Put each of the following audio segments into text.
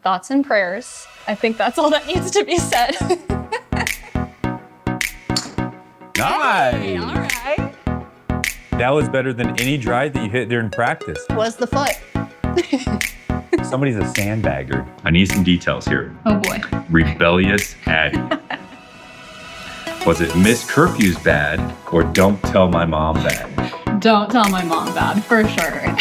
Thoughts and prayers. I think that's all that needs to be said. Nice. Hey, all right. That was better than any drive that you hit during practice. Was the foot. Somebody's a sandbagger. I need some details here. Oh boy. Rebellious Addie. Was it Miss Curfew's bad or don't tell my mom bad? Don't tell my mom bad, for sure.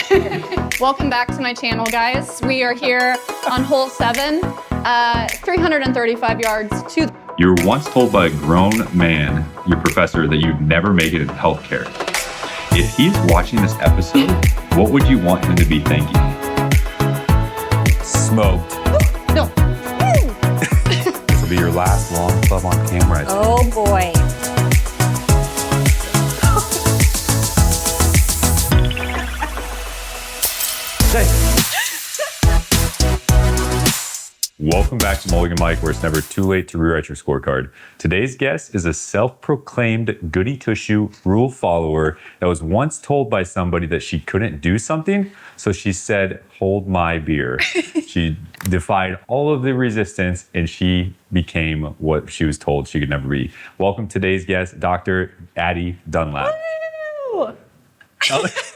Welcome back to my channel, guys. We are here on hole 7, 335 yards to... You were once told by a grown man, your professor, that you'd never make it in healthcare. If he's watching this episode, what would you want him to be thinking? Smoked. No. This will be your last long club on camera. Oh boy. Welcome back to Mulligan Mic, where it's never too late to rewrite your scorecard. Today's guest is a self-proclaimed goody two-shoe rule follower that was once told by somebody that she couldn't do something, so she said, "Hold my beer." She defied all of the resistance, and she became what she was told she could never be. Welcome to today's guest, Dr. Addie Dunlap. Woo! Just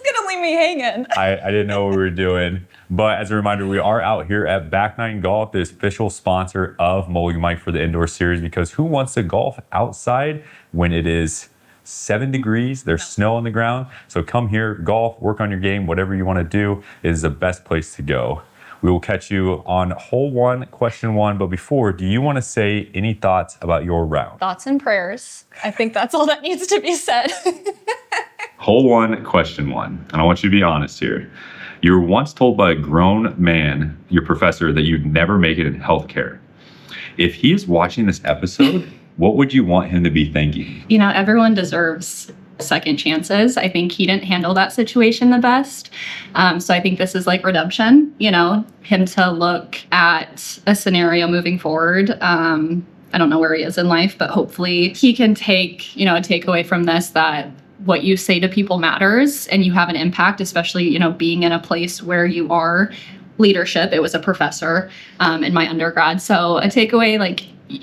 gonna leave me hanging. I didn't know what we were doing. But as a reminder, we are out here at Back Nine Golf, the official sponsor of Mulligan Mic for the indoor series, because who wants to golf outside when it is 7 degrees, there's snow on the ground? So come here, golf, work on your game, whatever you want to do is the best place to go. We will catch you on hole 1, question 1. But before, do you want to say any thoughts about your round? Thoughts and prayers. I think that's all that needs to be said. Hole 1, question 1. And I want you to be honest here. You were once told by a grown man, your professor, that you'd never make it in healthcare. If he is watching this episode, what would you want him to be thinking? You know, everyone deserves second chances. I think he didn't handle that situation the best. So I think this is like redemption, you know, him to look at a scenario moving forward. I don't know where he is in life, but hopefully he can take, you know, a takeaway from this that what you say to people matters and you have an impact, especially, you know, being in a place where you are leadership. It was a professor in my undergrad. So a takeaway, like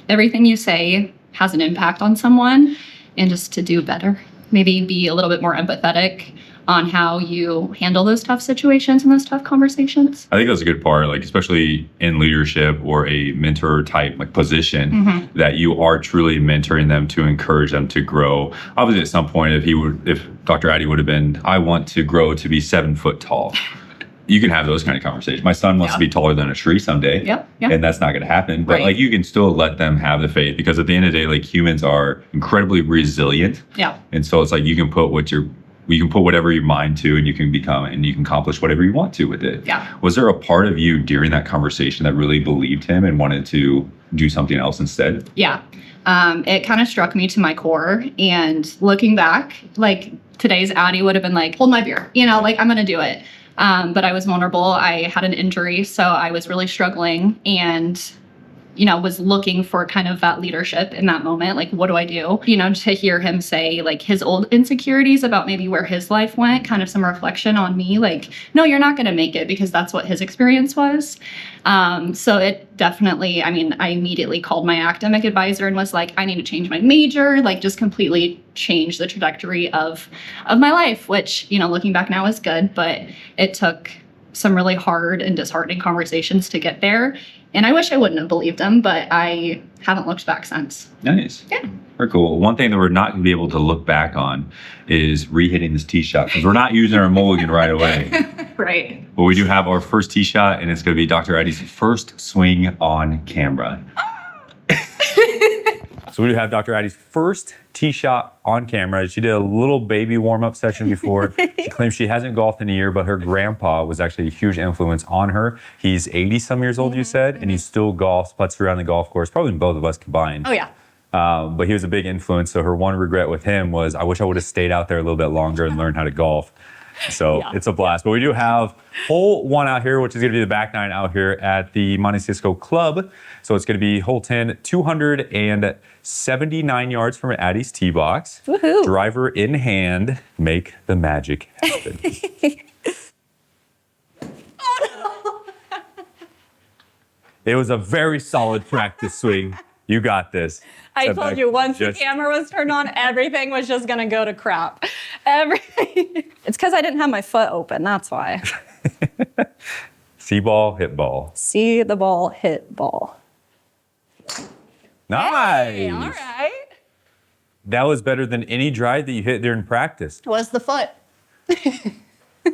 everything you say has an impact on someone, and just to do better, maybe be a little bit more empathetic on how you handle those tough situations and those tough conversations. I think that's a good part, like especially in leadership or a mentor type like position, that you are truly mentoring them to encourage them to grow. Obviously, at some point, if Dr. Addie would have been, I want to grow to be 7 foot tall. You can have those kind of conversations. My son wants to be taller than a tree someday, and that's not going to happen. But like, you can still let them have the faith, because at the end of the day, like humans are incredibly resilient. And so it's like you can put whatever your mind to, and you can become, and you can accomplish whatever you want to with it. Was there a part of you during that conversation that really believed him and wanted to do something else instead? It kind of struck me to my core. And looking back, like today's Addie would have been like, hold my beer, you know, like I'm going to do it. But I was vulnerable. I had an injury, so I was really struggling, and you know, was looking for kind of that leadership in that moment. Like, what do I do? You know, to hear him say like his old insecurities about maybe where his life went, kind of some reflection on me, like, no, you're not going to make it, because that's what his experience was. So it definitely, I mean, I immediately called my academic advisor and was like, I need to change my major, like just completely change the trajectory of my life, which, you know, looking back now is good, but it took some really hard and disheartening conversations to get there. And I wish I wouldn't have believed him, but I haven't looked back since. Nice. Yeah. Very cool. One thing that we're not going to be able to look back on is re-hitting this tee shot, because we're not using our mulligan right away. Right. But we do have our first tee shot, and it's going to be Dr. Addie's first swing on camera. So we do have Dr. Addie's first tee shot on camera. She did a little baby warm-up session before. She claims she hasn't golfed in a year, but her grandpa was actually a huge influence on her. He's 80-some years old, you said, and he still golfs, putts around the golf course, probably both of us combined. Oh, yeah. But he was a big influence. So her one regret with him was, I wish I would have stayed out there a little bit longer and learned how to golf. So it's a blast. But we do have hole 1 out here, which is going to be the back 9 out here at the Monte Cisco Club. So it's going to be hole 10, 279 yards from Addie's tee box. Woohoo. Driver in hand, make the magic happen. It was a very solid practice swing. You got this. I Step told back. you once the Just- camera was turned on, everything was just gonna go to crap. Everything. It's because I didn't have my foot open. That's why. See ball, hit ball. See the ball, hit ball. Nice. Hey, all right. That was better than any drive that you hit during practice. Was the foot?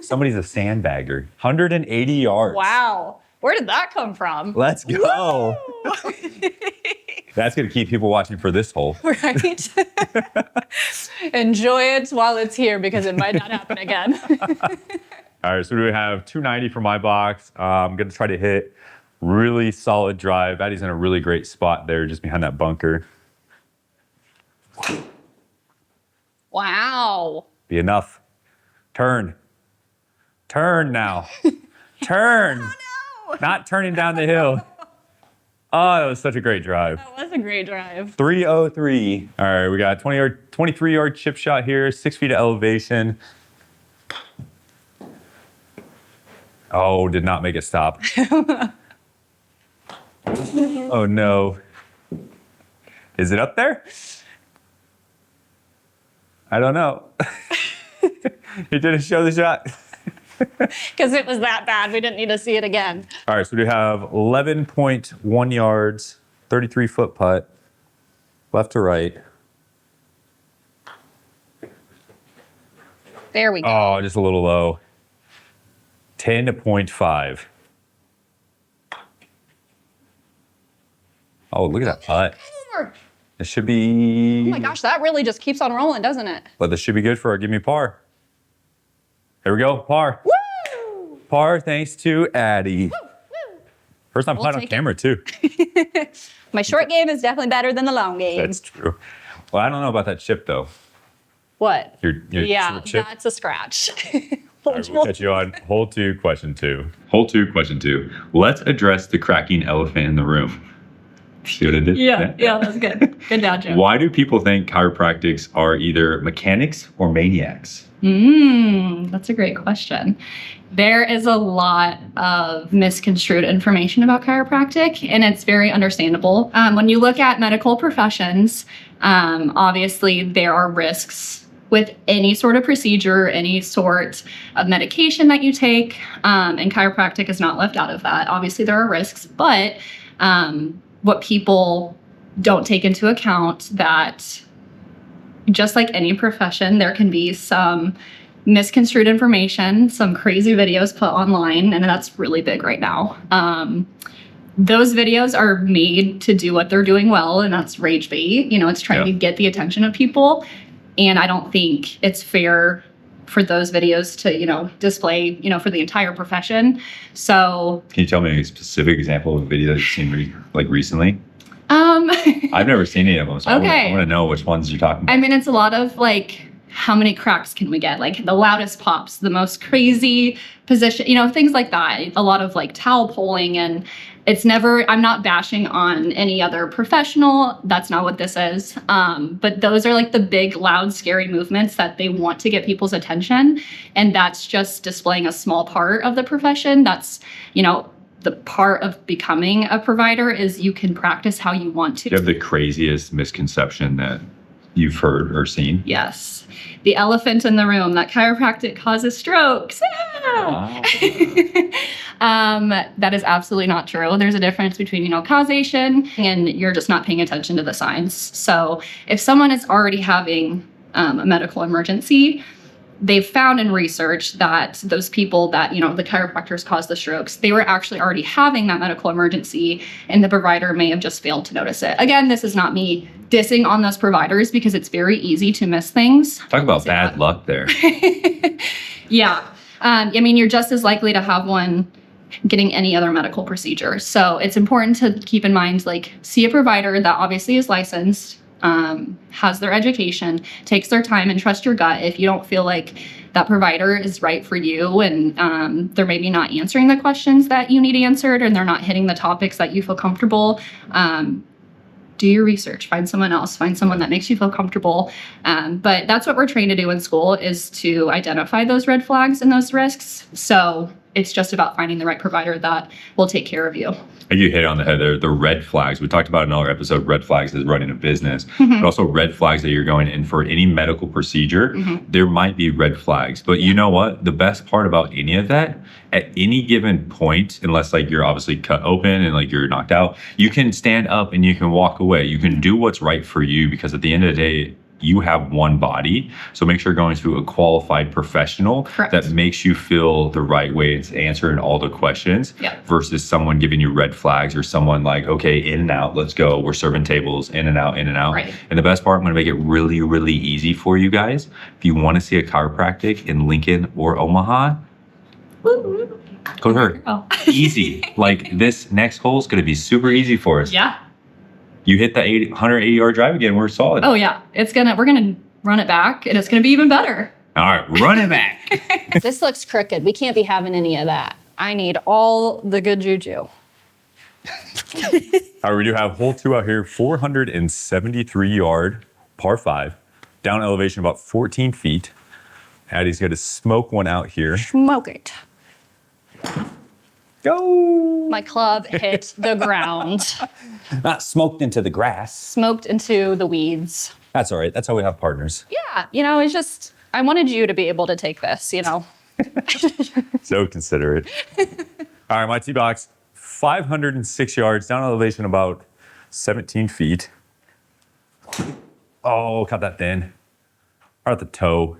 Somebody's a sandbagger. 180 yards. Wow. Where did that come from? Let's go. That's going to keep people watching for this hole. Right? Enjoy it while it's here because it might not happen again. All right, so we have 290 for my box. I'm going to try to hit really solid drive. Addie's in a really great spot there just behind that bunker. Wow. Be enough. Turn. Turn now. Turn. Oh, no. Not turning down the hill. Oh, that was such a great drive. That was a great drive. 303. All right, we got 23-yard chip shot here, 6 feet of elevation. Oh, did not make it stop. Oh, no. Is it up there? I don't know. He didn't show the shot. Because it was that bad. We didn't need to see it again. All right, so we have 11.1 yards, 33-foot putt, left to right. There we go. Oh, just a little low. 10.5. Oh, look at that putt. This should be... Oh my gosh, that really just keeps on rolling, doesn't it? But this should be good for our Give Me Par. There we go, par. Woo! Par thanks to Addie. Woo! First time We'll playing on take it. camera, too. My short game is definitely better than the long game. That's true. Well, I don't know about that chip, though. What? Your Yeah, short chip. that's a scratch. All right, we'll catch you on hole 2, question 2. Hole 2, question 2. Let's address the cracking elephant in the room. See what I did? Yeah, that's good. Good dad joke. Why do people think chiropractics are either mechanics or maniacs? That's a great question. There is a lot of misconstrued information about chiropractic, and it's very understandable. When you look at medical professions, obviously there are risks with any sort of procedure, any sort of medication that you take, and chiropractic is not left out of that. Obviously there are risks, but what people don't take into account that just like any profession, there can be some misconstrued information, some crazy videos put online, and that's really big right now. Those videos are made to do what they're doing well, and that's rage bait. It's trying to get the attention of people. And I don't think it's fair for those videos to, display, for the entire profession. So Can you tell me a specific example of a video that you've seen recently? I've never seen any of them, so Okay. I want to know which ones you're talking about. I mean, it's a lot of how many cracks can we get? The loudest pops, the most crazy position, things like that. A lot of towel pulling, and I'm not bashing on any other professional. That's not what this is. But those are the big, loud, scary movements that they want to get people's attention. And that's just displaying a small part of the profession. That's, the part of becoming a provider is you can practice how you want to. Do you have the craziest misconception that you've heard or seen? Yes. The elephant in the room, that chiropractic causes strokes. Wow. That is absolutely not true. There's a difference between, causation and you're just not paying attention to the signs. So if someone is already having a medical emergency, they've found in research that those people that, the chiropractors cause the strokes, they were actually already having that medical emergency, and the provider may have just failed to notice it. Again, this is not me dissing on those providers because it's very easy to miss things. Talk about bad luck there. Yeah. You're just as likely to have one getting any other medical procedure. So it's important to keep in mind, see a provider that obviously is licensed, has their education, takes their time, and trust your gut. If you don't feel like that provider is right for you and they're maybe not answering the questions that you need answered, and they're not hitting the topics that you feel comfortable, do your research, find someone else, find someone that makes you feel comfortable. But that's what we're trained to do in school, is to identify those red flags and those risks. So it's just about finding the right provider that will take care of you. You hit it on the head there. The red flags. We talked about in another episode, red flags is running a business, but also red flags that you're going in for any medical procedure. There might be red flags, but you know what? The best part about any of that, at any given point, unless like you're obviously cut open and like you're knocked out, you can stand up and you can walk away. You can do what's right for you, because at the end of the day, you have one body. So make sure you're going to a qualified professional that makes you feel the right way. It's answering all the questions versus someone giving you red flags or someone like, okay, in and out, let's go. We're serving tables, in and out, in and out. Right. And the best part, I'm going to make it really, really easy for you guys. If you want to see a chiropractic in Lincoln or Omaha, go to her. Easy. Like this next hole is going to be super easy for us. Yeah. You hit the 180-yard drive again, we're solid. Oh yeah, we're gonna run it back, and it's gonna be even better. All right, run it back. This looks crooked. We can't be having any of that. I need all the good juju. All right, we do have hole 2 out here, 473-yard, par 5, down elevation about 14 feet. Addie's going to smoke one out here. Smoke it. Go! My club hit the ground. Not smoked into the grass. Smoked into the weeds. That's all right. That's how we have partners. Yeah, it's just, I wanted you to be able to take this, So considerate. All right, my tee box, 506 yards, down elevation about 17 feet. Oh, cut that thin. Right at the toe.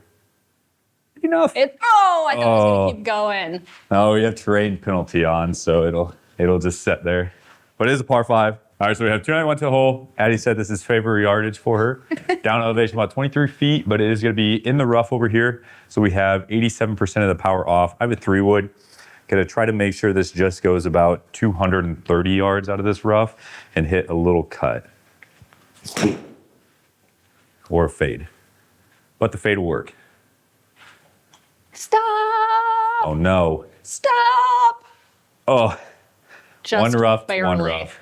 Enough. I thought it was gonna keep going. Oh, we have terrain penalty on, so it'll just sit there. But it is a par 5. All right, so we have 291 to the hole. Addie said this is favorite yardage for her. Down elevation about 23 feet, but it is going to be in the rough over here. So we have 87% of the power off. I have a 3-wood. Going to try to make sure this just goes about 230 yards out of this rough and hit a little cut. Or a fade. But the fade will work. Stop! Oh, no. Stop! Oh, Just one rough, barely. one rough.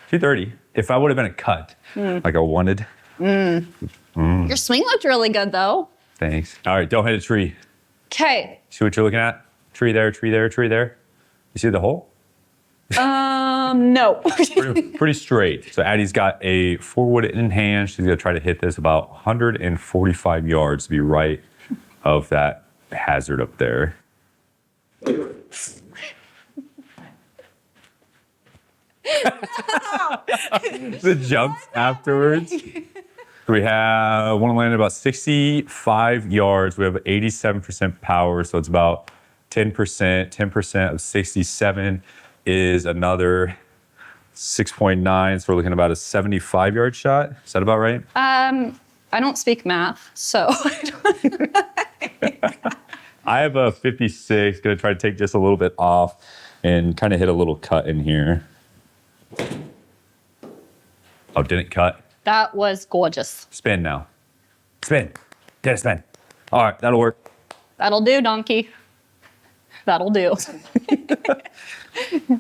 230. If I would have been a cut, like I wanted. Your swing looked really good, though. Thanks. All right, don't hit a tree. Okay. See what you're looking at? Tree there, tree there, tree there. You see the hole? No. Pretty straight. So Addie's got a 4-wood in hand. She's gonna try to hit this about 145 yards to be right of that hazard up there. The jumps afterwards. We have one landed about 65 yards. We have 87% power, so it's about 10%. 10% of 67 is another 6.9. So we're looking at about a 75-yard shot. Is that about right? I don't speak math, so. I have a 56. Gonna try to take just a little bit off and kind of hit a little cut in here. Oh, didn't cut. That was gorgeous. Spin now. Spin. Get a spin. All right, that'll work. That'll do, donkey. That'll do.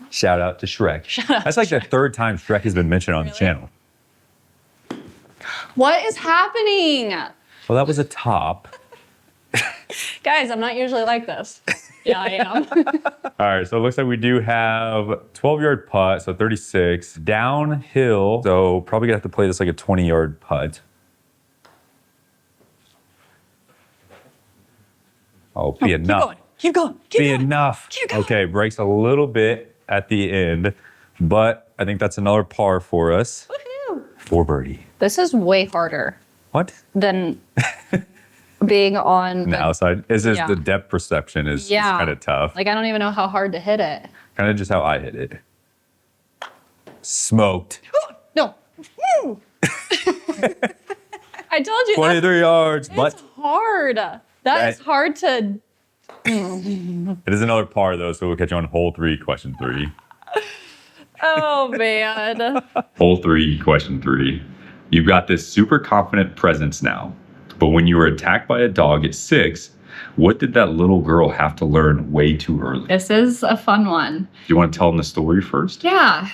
Shout out to Shrek. That's like the 3rd time Shrek has been mentioned on the channel. What is happening? Well, that was a top. Guys, I'm not usually like this. Yeah, I am. All right, so it looks like we do have 12-yard putt, so 36. Downhill, so probably gonna have to play this like a 20-yard putt. Oh, be enough. Keep going. Be enough. Okay, breaks a little bit at the end, but I think that's another par for us. Woohoo! For birdie. This is way harder What? than being on The outside. Is this Yeah. the depth perception is kind of tough. Like, I don't even know how hard to hit it. Kind of just how I hit it. Smoked. No. I told you 23 yards, but that's hard. That is hard to. it is another par though, so we'll catch you on hole 3, question 3. Oh, man. Hole 3, question 3. You've got this super confident presence now, but when you were attacked by a dog at 6, what did that little girl have to learn way too early? This is a fun one. Do you want to tell them the story first? Yeah.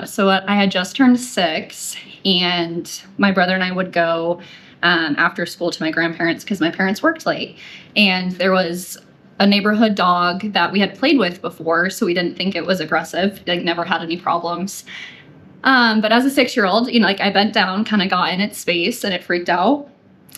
So I had just turned 6, and my brother and I would go after school to my grandparents because my parents worked late. And there was a neighborhood dog that we had played with before, so we didn't think it was aggressive, like never had any problems. But as a 6-year-old, like I bent down, kind of got in its space, and it freaked out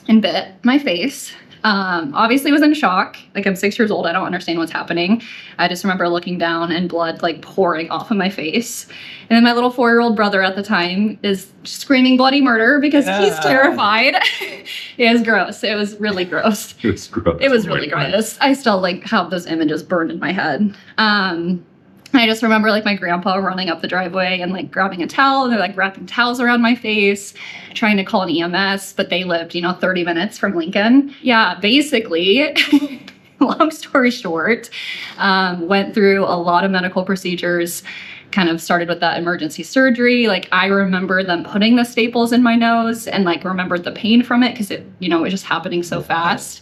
and bit my face. Obviously was in shock. Like I'm 6 years old. I don't understand what's happening. I just remember looking down and blood like pouring off of my face. And then my little 4-year-old brother at the time is screaming bloody murder because he's terrified. It was gross. It was really gross. It was gross. It was really gross. I still like have those images burned in my head. I just remember like my grandpa running up the driveway and like grabbing a towel. They're like wrapping towels around my face, trying to call an EMS, but they lived, 30 minutes from Lincoln. Yeah, basically, long story short, went through a lot of medical procedures, kind of started with that emergency surgery. Like I remember them putting the staples in my nose and like remembered the pain from it because it, it was just happening so fast.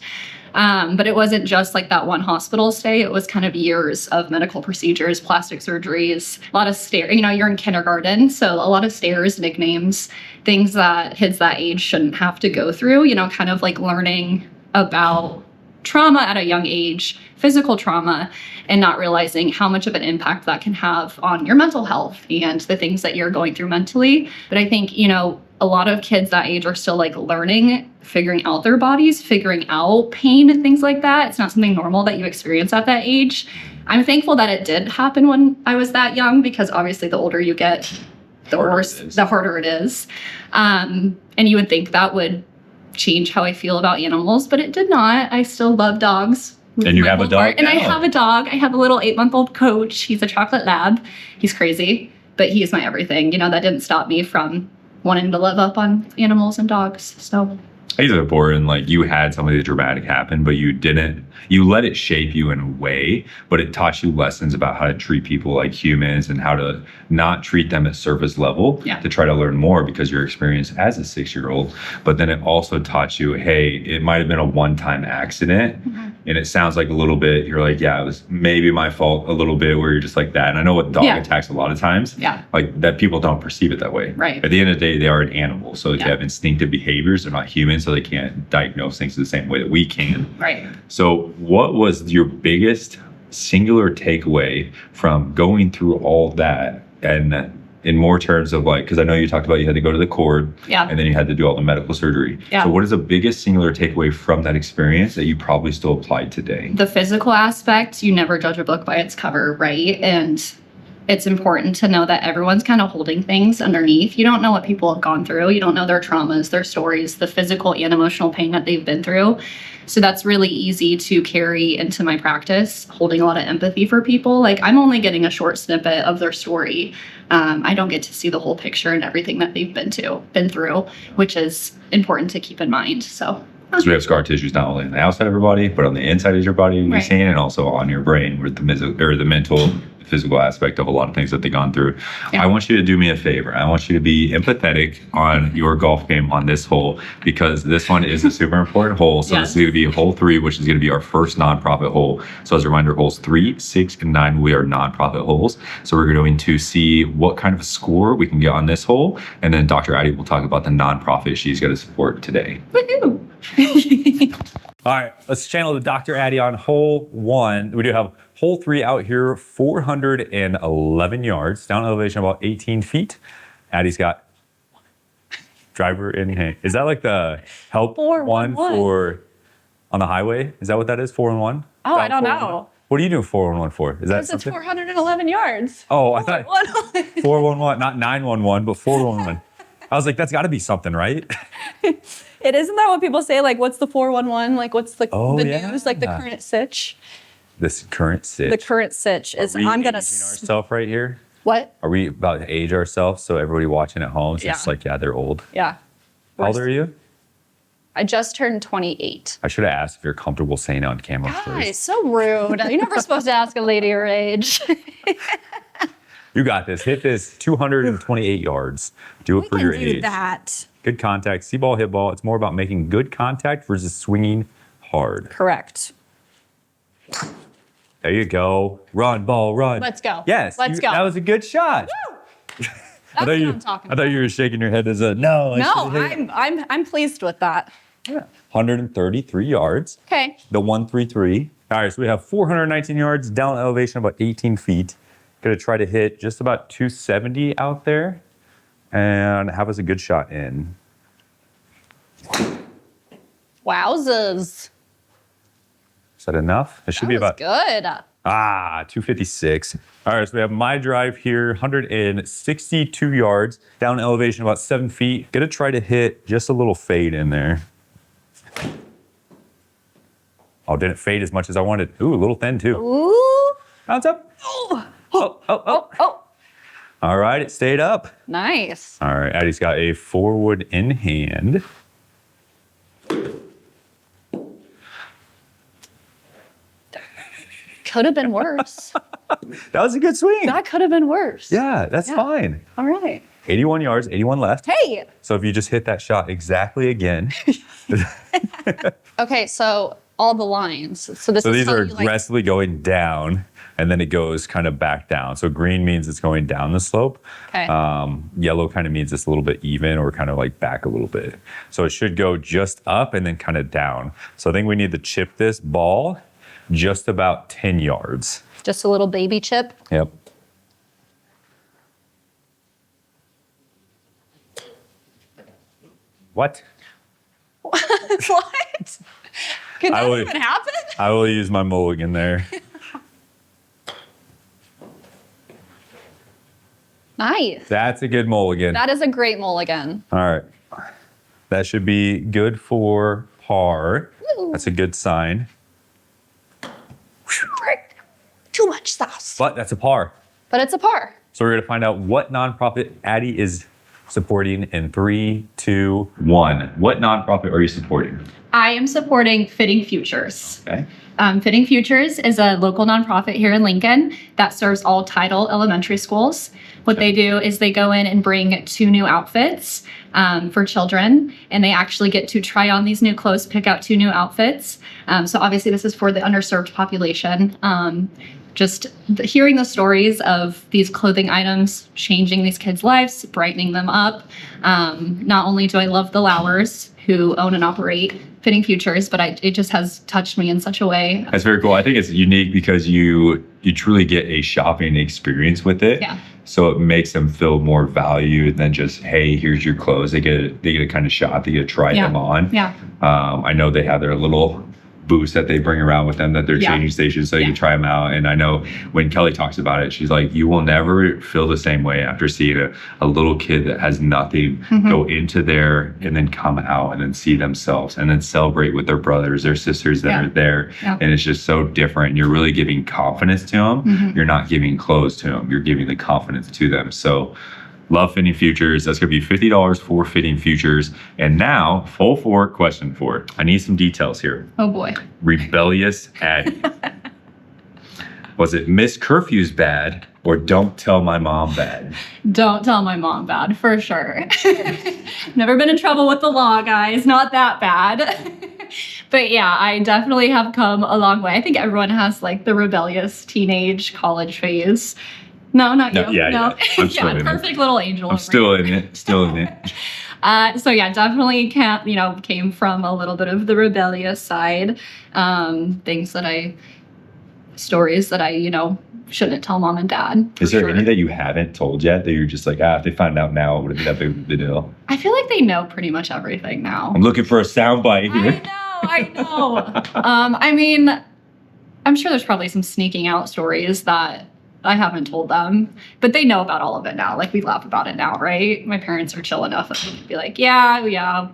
But it wasn't just like that one hospital stay. It was kind of years of medical procedures, plastic surgeries, a lot of stairs. You're in kindergarten, so a lot of stairs, nicknames, things that kids that age shouldn't have to go through, kind of like learning about trauma at a young age, physical trauma, and not realizing how much of an impact that can have on your mental health and the things that you're going through mentally. But I think, a lot of kids that age are still like learning, figuring out their bodies, figuring out pain and things like that. It's not something normal that you experience at that age. I'm thankful that it did happen when I was that young because obviously the older you get, the harder it is. And you would think that would change how I feel about animals, but it did not. I still love dogs. And you have a dog And I have a dog. I have a little 8-month-old Coach. He's a chocolate lab. He's crazy, but he is my everything. That didn't stop me from wanting to live up on animals and dogs. So I use it before, and like you had something dramatic happen, but you didn't. You let it shape you in a way, but it taught you lessons about how to treat people like humans and how to not treat them at surface level to try to learn more because your experience as a 6-year-old. But then it also taught you, hey, it might have been a one-time accident. And it sounds like a little bit, you're like, yeah, it was maybe my fault a little bit where you're just like that. And I know with dog attacks a lot of times, like that people don't perceive it that way. Right. At the end of the day, they are an animal. So they have instinctive behaviors. They're not humans, so they can't diagnose things the same way that we can. Right. So what was your biggest singular takeaway from going through all that? And in more terms of like, because I know you talked about you had to go to the cord and then you had to do all the medical surgery. So what is the biggest singular takeaway from that experience that you probably still applied today? The physical aspect, you never judge a book by its cover, right? And it's important to know that everyone's kind of holding things underneath. You don't know what people have gone through. You don't know their traumas, their stories, the physical and emotional pain that they've been through. So that's really easy to carry into my practice, holding a lot of empathy for people. Like I'm only getting a short snippet of their story. I don't get to see the whole picture and everything that they've been through, which is important to keep in mind. So we have scar tissues not only on the outside of your body, but on the inside of your body, you're seeing, and also on your brain, where the mental, physical aspect of a lot of things that they've gone through. I want you to do me a favor. I want you to be empathetic on your golf game on this hole, because this one is a super important hole. So this is going to be hole 3, which is going to be our first nonprofit hole. So as a reminder, holes 3, 6, and 9, we are nonprofit holes. So we're going to see what kind of a score we can get on this hole. And then Dr. Addie will talk about the nonprofit she's going to support today. Woohoo! All right, let's channel the Dr. Addie on hole 1. We do have hole 3 out here, 411 yards, down elevation about 18 feet. Addie's got driver in hand. Is that like the help one for on the highway? Is that what that is, 411? Oh, I don't know. What are you doing 411 for? Is that Because it's 411 yards. Oh, I thought 411, not 911, but 411. I was like, that's got to be something, right? It isn't that what people say? Like, what's the 411? Like, what's the news? Like the current sitch? This current sitch. The current sitch is I'm gonna ourselves right here. What? Are we about to age ourselves? So everybody watching at home is just like, yeah, they're old. Yeah. How old are you? I just turned 28. I should have asked if you're comfortable saying it on camera Guys, first. so rude. You're never supposed to ask a lady her age. You got this. Hit this 228 yards. Do it for your age. We can do that. Good contact. See ball, hit ball. It's more about making good contact versus swinging hard. Correct. There you go. Run, ball, run. Let's go. Yes. Let's go. That was a good shot. Woo! That's what I'm talking about. I thought you were shaking your head as a no. I'm pleased with that. Yeah. 133 yards. Okay. The 133. All right, so we have 419 yards, down elevation about 18 feet. Gonna try to hit just about 270 out there and have us a good shot in. Wowzers. Is that enough? It should be about Good. 256. All right, so we have my drive here, 162 yards, down elevation about 7 feet. Gonna try to hit just a little fade in there. Oh, didn't fade as much as I wanted. Ooh, a little thin too. Ooh. Bounce up. Oh. All right, it stayed up. Nice. All right, Addie's got a forward in hand. Could have been worse. That was a good swing. That could have been worse. Yeah, that's fine. All right. 81 yards, 81 left. Hey. So if you just hit that shot exactly again. Okay, so all the lines. So this So is these how are you, aggressively going down, and then it goes kind of back down. So green means it's going down the slope. Okay. Yellow kind of means it's a little bit even or kind of like back a little bit. So it should go just up and then kind of down. So I think we need to chip this ball just about 10 yards. Just a little baby chip. Yep. What? What? Could that even happen? I will use my mulligan there. Nice. That's a good mulligan. That is a great mulligan. All right. That should be good for par. Woo. That's a good sign. Frick. Too much sauce. But that's a par. But it's a par. So we're going to find out what nonprofit Addie is supporting in 3, 2, 1. What nonprofit are you supporting? I am supporting Fitting Futures. Okay. Fitting Futures is a local nonprofit here in Lincoln that serves all Title elementary schools. What they do is they go in and bring 2 new outfits for children, and they actually get to try on these new clothes, pick out 2 new outfits. So obviously this is for the underserved population. Hearing the stories of these clothing items changing these kids' lives, brightening them up. Not only do I love the Lowers, who own and operate Fitting Futures, but it just has touched me in such a way. That's very cool. I think it's unique because you truly get a shopping experience with it. Yeah. So it makes them feel more valued than just, hey, here's your clothes. They get a kind of shot. They get to try them on. Yeah. I know they have their little booths that they bring around with them, that they're changing stations, so you can try them out. And I know when Kelly talks about it, she's like, you will never feel the same way after seeing a little kid that has nothing go into there and then come out and then see themselves and then celebrate with their brothers, their sisters that are there. Yeah. And it's just so different. You're really giving confidence to them. You're not giving clothes to them. You're giving the confidence to them. So love Fitting Futures. That's going to be $50 for Fitting Futures. And now, full forward question for it. I need some details here. Oh boy. Rebellious Addie. Was it Miss Curfew's bad or Don't Tell My Mom bad? Don't tell my mom bad, for sure. Never been in trouble with the law, guys. Not that bad. But yeah, I definitely have come a long way. I think everyone has like the rebellious teenage college phase. No, not you. Yeah. I'm still in perfect little angel. I'm still in it. Still in it. So yeah, definitely came from a little bit of the rebellious side. Stories that I shouldn't tell mom and dad. Is there any that you haven't told yet that you're just like, if they find out now, it would have been that big of a deal? I feel like they know pretty much everything now. I'm looking for a soundbite here. I know. I mean, I'm sure there's probably some sneaking out stories that I haven't told them, but they know about all of it now. Like, we laugh about it now, right? My parents are chill enough that they can be like, yeah,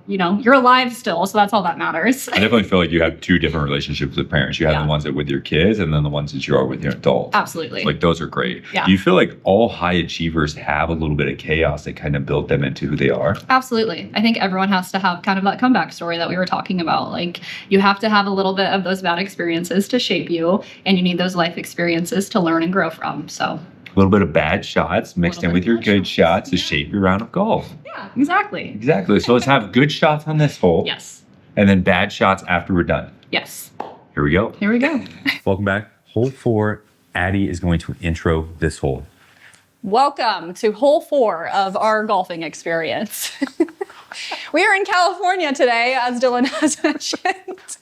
you're alive still, so that's all that matters. I definitely feel like you have 2 different relationships with parents. You have the ones that with your kids and then the ones that you are with your adults. Absolutely. Like, those are great. Yeah. Do you feel like all high achievers have a little bit of chaos that kind of built them into who they are? Absolutely. I think everyone has to have kind of that comeback story that we were talking about. Like, you have to have a little bit of those bad experiences to shape you, and you need those life experiences to learn and grow from. So A little bit of bad shots mixed in with your good shots to shape your round of golf. yeah, exactly. Exactly. So let's have good shots on this hole. Yes. And then bad shots after we're done. Yes. Here we go. Here we go. Welcome back. Hole 4. Addie is going to intro this hole. Welcome to hole 4 of our golfing experience. We are in California today, as Dylan has mentioned.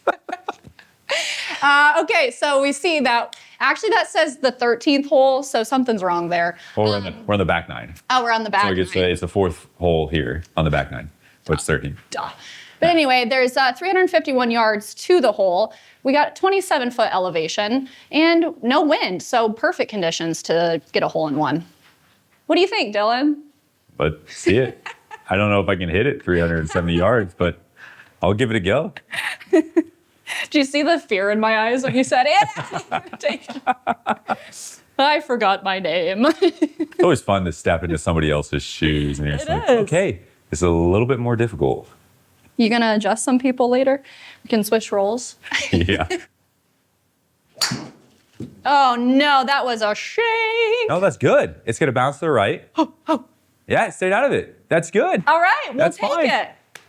Okay, so we see that, actually that says the 13th hole, so something's wrong there. Well, we're on the back nine. Oh, we're on the back So it's the fourth hole here on the back nine. So it's 13. Duh. But anyway, there's 351 yards to the hole. We got 27-foot elevation and no wind, so perfect conditions to get a hole in one. What do you think, Dylan? But see it. I don't know if I can hit it 370 yards, but I'll give it a go. Do you see the fear in my eyes when you said it? I forgot my name. It's always fun to step into somebody else's shoes and you're just like, okay, it's a little bit more difficult. You gonna adjust some people later? We can switch roles. Yeah. Oh no, that was a shame. No, that's good. It's gonna bounce to the right. Yeah, it stayed out of it. That's good. All right, we'll That's take fine. it.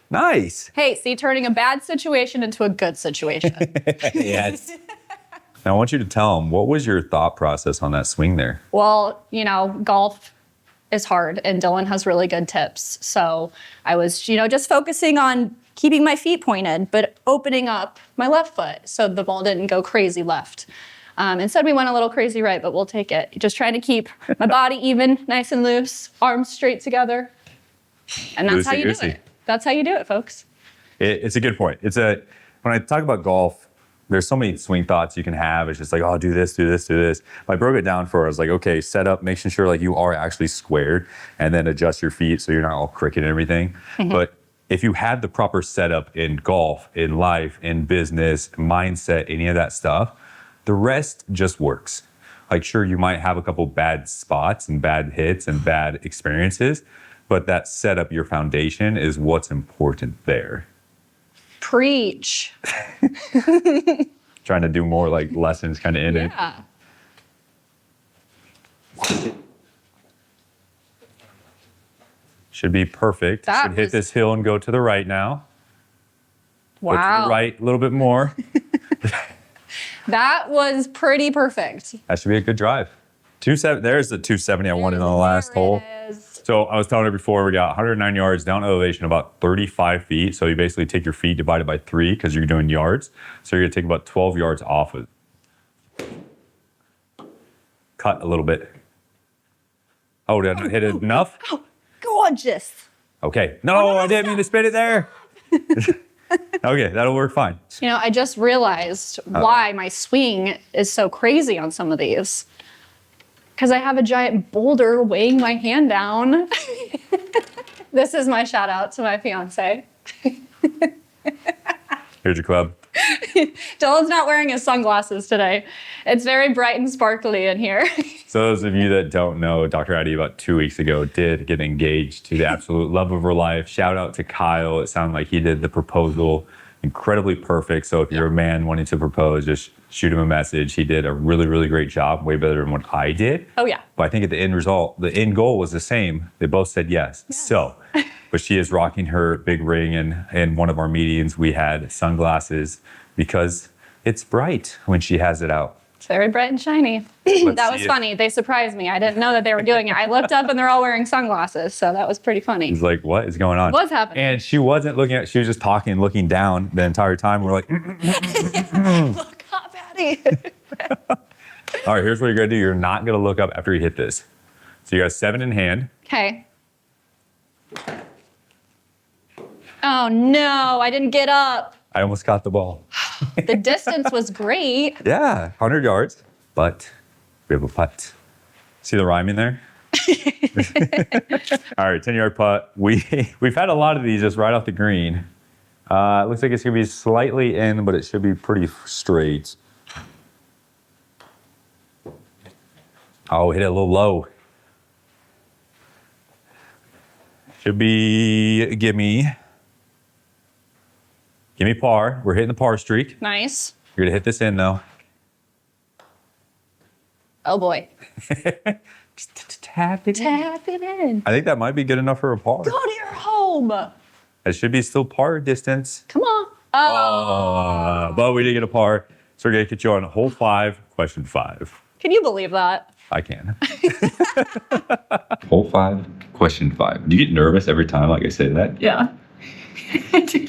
Nice. Hey, see, turning a bad situation into a good situation. Yes. Now I want you to tell them, what was your thought process on that swing there? Well, you know, golf is hard and Dylan has really good tips. So I was, just focusing on keeping my feet pointed, but opening up my left foot so the ball didn't go crazy left. Instead, we went a little crazy right, but we'll take it. Just trying to keep my body even, nice and loose, arms straight together. And that's how you do it. That's how you do it, folks. It's a good point. When I talk about golf, there's so many swing thoughts you can have. It's just like, oh, do this, do this, do this. But I broke it down for us, like, okay, set up, making sure like you are actually squared, and then adjust your feet so you're not all crooked and everything. Mm-hmm. But if you had the proper setup in golf, in life, in business, mindset, any of that stuff, the rest just works. Like, sure, you might have a couple bad spots and bad hits and bad experiences, but that setup, your foundation, is what's important there. Preach. Trying to do more like lessons kind of in it. Yeah. Should be perfect. Should hit this hill and go to the right now. Wow. Go to the right a little bit more. That was pretty perfect. That should be a good drive. 270. There's the 270 I wanted on the last hole. So I was telling her before, we got 109 yards down elevation, about 35 feet. So you basically take your feet divided by 3 because you're doing yards. So you're going to take about 12 yards off of it. Cut a little bit. Oh, did I not hit it enough? Oh, gorgeous. Okay. No, I didn't mean to spin it there. Okay, that'll work fine. I just realized why my swing is so crazy on some of these. Because I have a giant boulder weighing my hand down. This is my shout out to my fiance. Here's your club. Dylan's not wearing his sunglasses today. It's very bright and sparkly in here. So those of you that don't know, Dr. Addie about 2 weeks ago did get engaged to the absolute love of her life. Shout out to Kyle. It sounded like he did the proposal incredibly perfect. So if you're a man wanting to propose, just shoot him a message. He did a really, really great job, way better than what I did. Oh, yeah. But I think at the end result, the end goal was the same. They both said yes. So, but she is rocking her big ring. And in one of our meetings, we had sunglasses because it's bright when she has it out. It's very bright and shiny. That was funny. They surprised me. I didn't know that they were doing it. I looked up and they're all wearing sunglasses. So that was pretty funny. He's like, what is going on? What's happening? And she wasn't looking at, she was just talking, looking down the entire time. We're like, Look up, Addie. All right, here's what you're going to do. You're not going to look up after you hit this. So you got 7 in hand. Okay. Oh, no. I didn't get up. I almost caught the ball. The distance was great. Yeah, 100 yards, but we have a putt. See the rhyme in there? All right, 10-yard putt. We've had a lot of these just right off the green. It looks like it's going to be slightly in, but it should be pretty straight. Oh, hit it a little low. Should be gimme par. We're hitting the par streak. Nice. You're going to hit this in, though. Oh, boy. Just tap it in. Tap it in. I think that might be good enough for a par. Go to your home. It should be still par distance. Come on. Oh. But we did get a par. So we're going to get you on hole 5, question 5. Can you believe that? I can. Hole 5, question 5. Do you get nervous every time like I say that? Yeah. I do.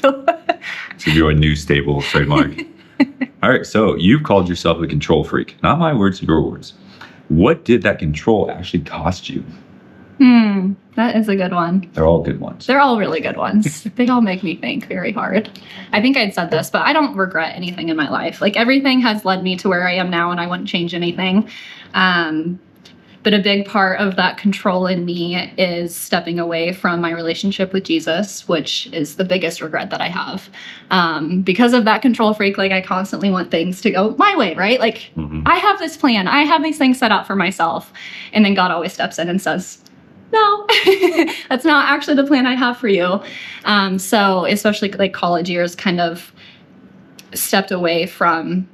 Should be a new stable trademark. All right, so you've called yourself a control freak. Not my words, your words. What did that control actually cost you? That is a good one. They're all good ones. They're all really good ones. They all make me think very hard. I think I'd said this, but I don't regret anything in my life. Like everything has led me to where I am now, and I wouldn't change anything. But a big part of that control in me is stepping away from my relationship with Jesus, which is the biggest regret that I have. Because of that control freak, like I constantly want things to go my way, right? Like I have this plan, I have these things set out for myself. And then God always steps in and says, no, that's not actually the plan I have for you. So especially like college years kind of stepped away from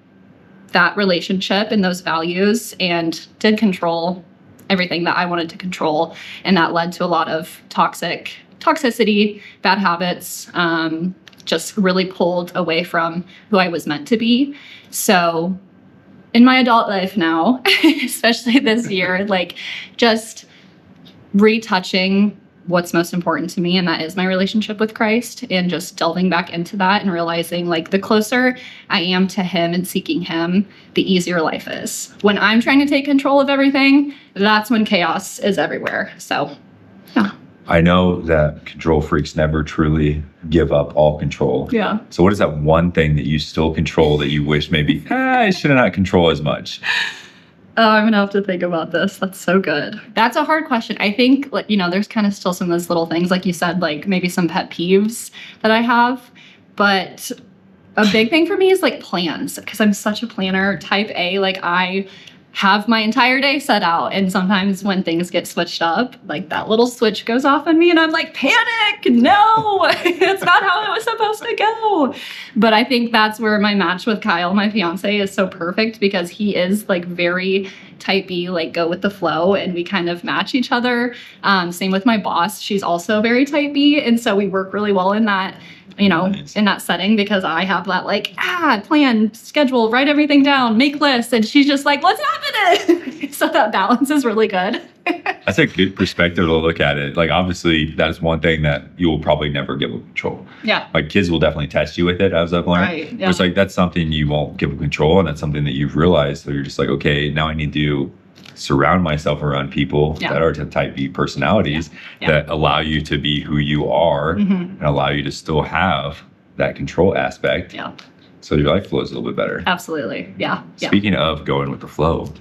that relationship and those values and did control everything that I wanted to control. And that led to a lot of toxicity, bad habits, just really pulled away from who I was meant to be. So in my adult life now, especially this year, like just retouching what's most important to me, and that is my relationship with Christ, and just delving back into that and realizing like the closer I am to him and seeking him, the easier life is. When I'm trying to take control of everything, that's when chaos is everywhere. So yeah. I know that control freaks never truly give up all control. Yeah. So what is that one thing that you still control that you wish maybe I should not control as much? Oh, I'm gonna have to think about this. That's so good. That's a hard question. I think, like, there's kind of still some of those little things, like you said, like maybe some pet peeves that I have. But a big thing for me is like plans, because I'm such a planner, type A. Like I have my entire day set out, and sometimes when things get switched up, like that little switch goes off on me and I'm like, panic, no, it's not how it was supposed to go. But I think that's where my match with Kyle, my fiance, is so perfect, because he is like very type B, like go with the flow, and we kind of match each other. Same with my boss. She's also very type B, and so we work really well in that, Nice. in that setting, because I have that like, plan, schedule, write everything down, make lists. And she's just like, what's happening? So that balance is really good. That's a good perspective to look at it. Like, obviously, that is one thing that you will probably never give up control. Yeah. Like, kids will definitely test you with it, as I've learned. Right, yeah. But it's like, that's something you won't give up control, and that's something that you've realized. So you're just like, okay, now I need to surround myself around people that are type B personalities that allow you to be who you are and allow you to still have that control aspect. Yeah. So your life flows a little bit better. Absolutely. Yeah. Speaking of going with the flow,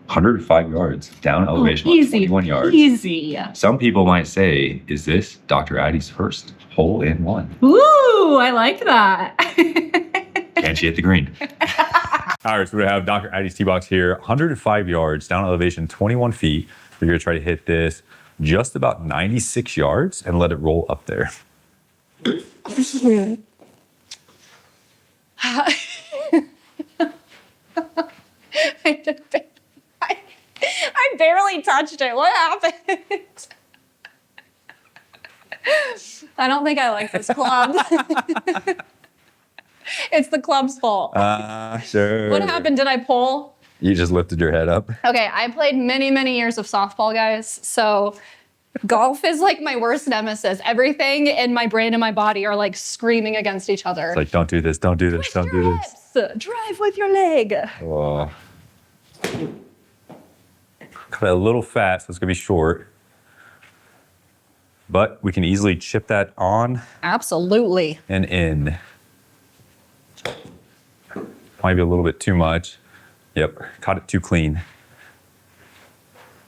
105 yards down elevation, Easy. 21 yards. Easy. Some people might say, is this Dr. Addie's first hole in one? Ooh, I like that. Can she hit the green? All right, so we have Dr. Addie's tee box here, 105 yards, down elevation 21 feet. We're gonna try to hit this just about 96 yards and let it roll up there. I barely touched it. What happened? I don't think I like this club. It's the club's fault. Sure. What happened? Did I pull? You just lifted your head up. Okay, I played many, many years of softball, guys. So golf is like my worst nemesis. Everything in my brain and my body are like screaming against each other. It's like, don't do this, don't do this, don't do this. Drive with your leg. Oh. Cut it a little fat, so it's gonna be short. But we can easily chip that on Absolutely. and in. Might be a little bit too much. Yep, caught it too clean.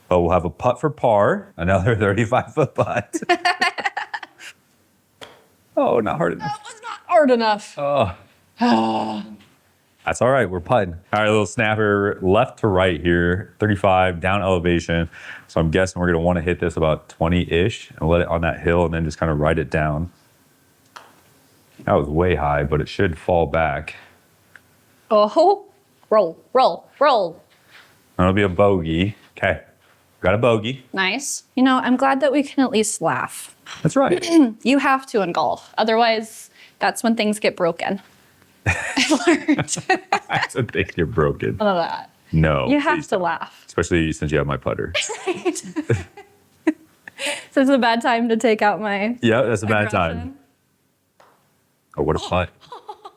But we'll have a putt for par, another 35-foot putt. Oh, not hard enough. That was not hard enough. Oh. That's all right, we're putting. All right, a little snapper left to right here, 35 down elevation. So I'm guessing we're gonna wanna hit this about 20-ish and let it on that hill and then just kind of ride it down. That was way high, but it should fall back. Oh, roll, roll, roll. That'll be a bogey. Okay, got a bogey. Nice. I'm glad that we can at least laugh. That's right. You have to in golf. Otherwise, that's when things get broken. I've learned. That's a thing you're broken. None of that. No. You have please to don't. laugh. Especially since you have my putter. Right. So it's a bad time to take out my Yeah, that's a bad aggression. time. Oh, what a putt.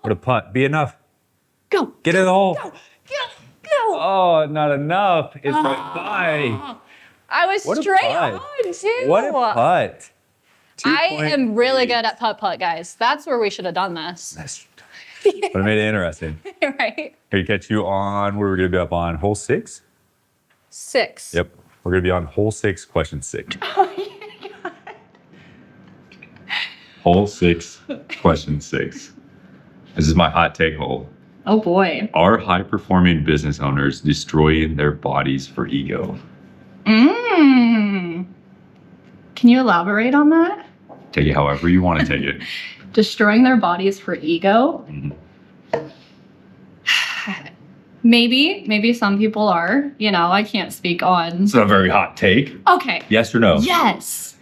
What a putt. Be enough. Go. Get in the hole. Go. Go. Oh, not enough. It's right by. I was What a straight putt. on too. What a putt. I am really good at putt guys. That's where we should have done this. But it made it interesting. Right? Here, catch you on, where we're going to be up on hole 6? 6. Yep. We're going to be on hole 6, question 6. Hole 6, question 6. This is my hot take hole. Oh boy. Are high-performing business owners destroying their bodies for ego? Can you elaborate on that? Take it however you want to take it. Destroying their bodies for ego? Mhm. Maybe some people are. You know, I can't speak on. It's not a very hot take. Okay. Yes or no? Yes.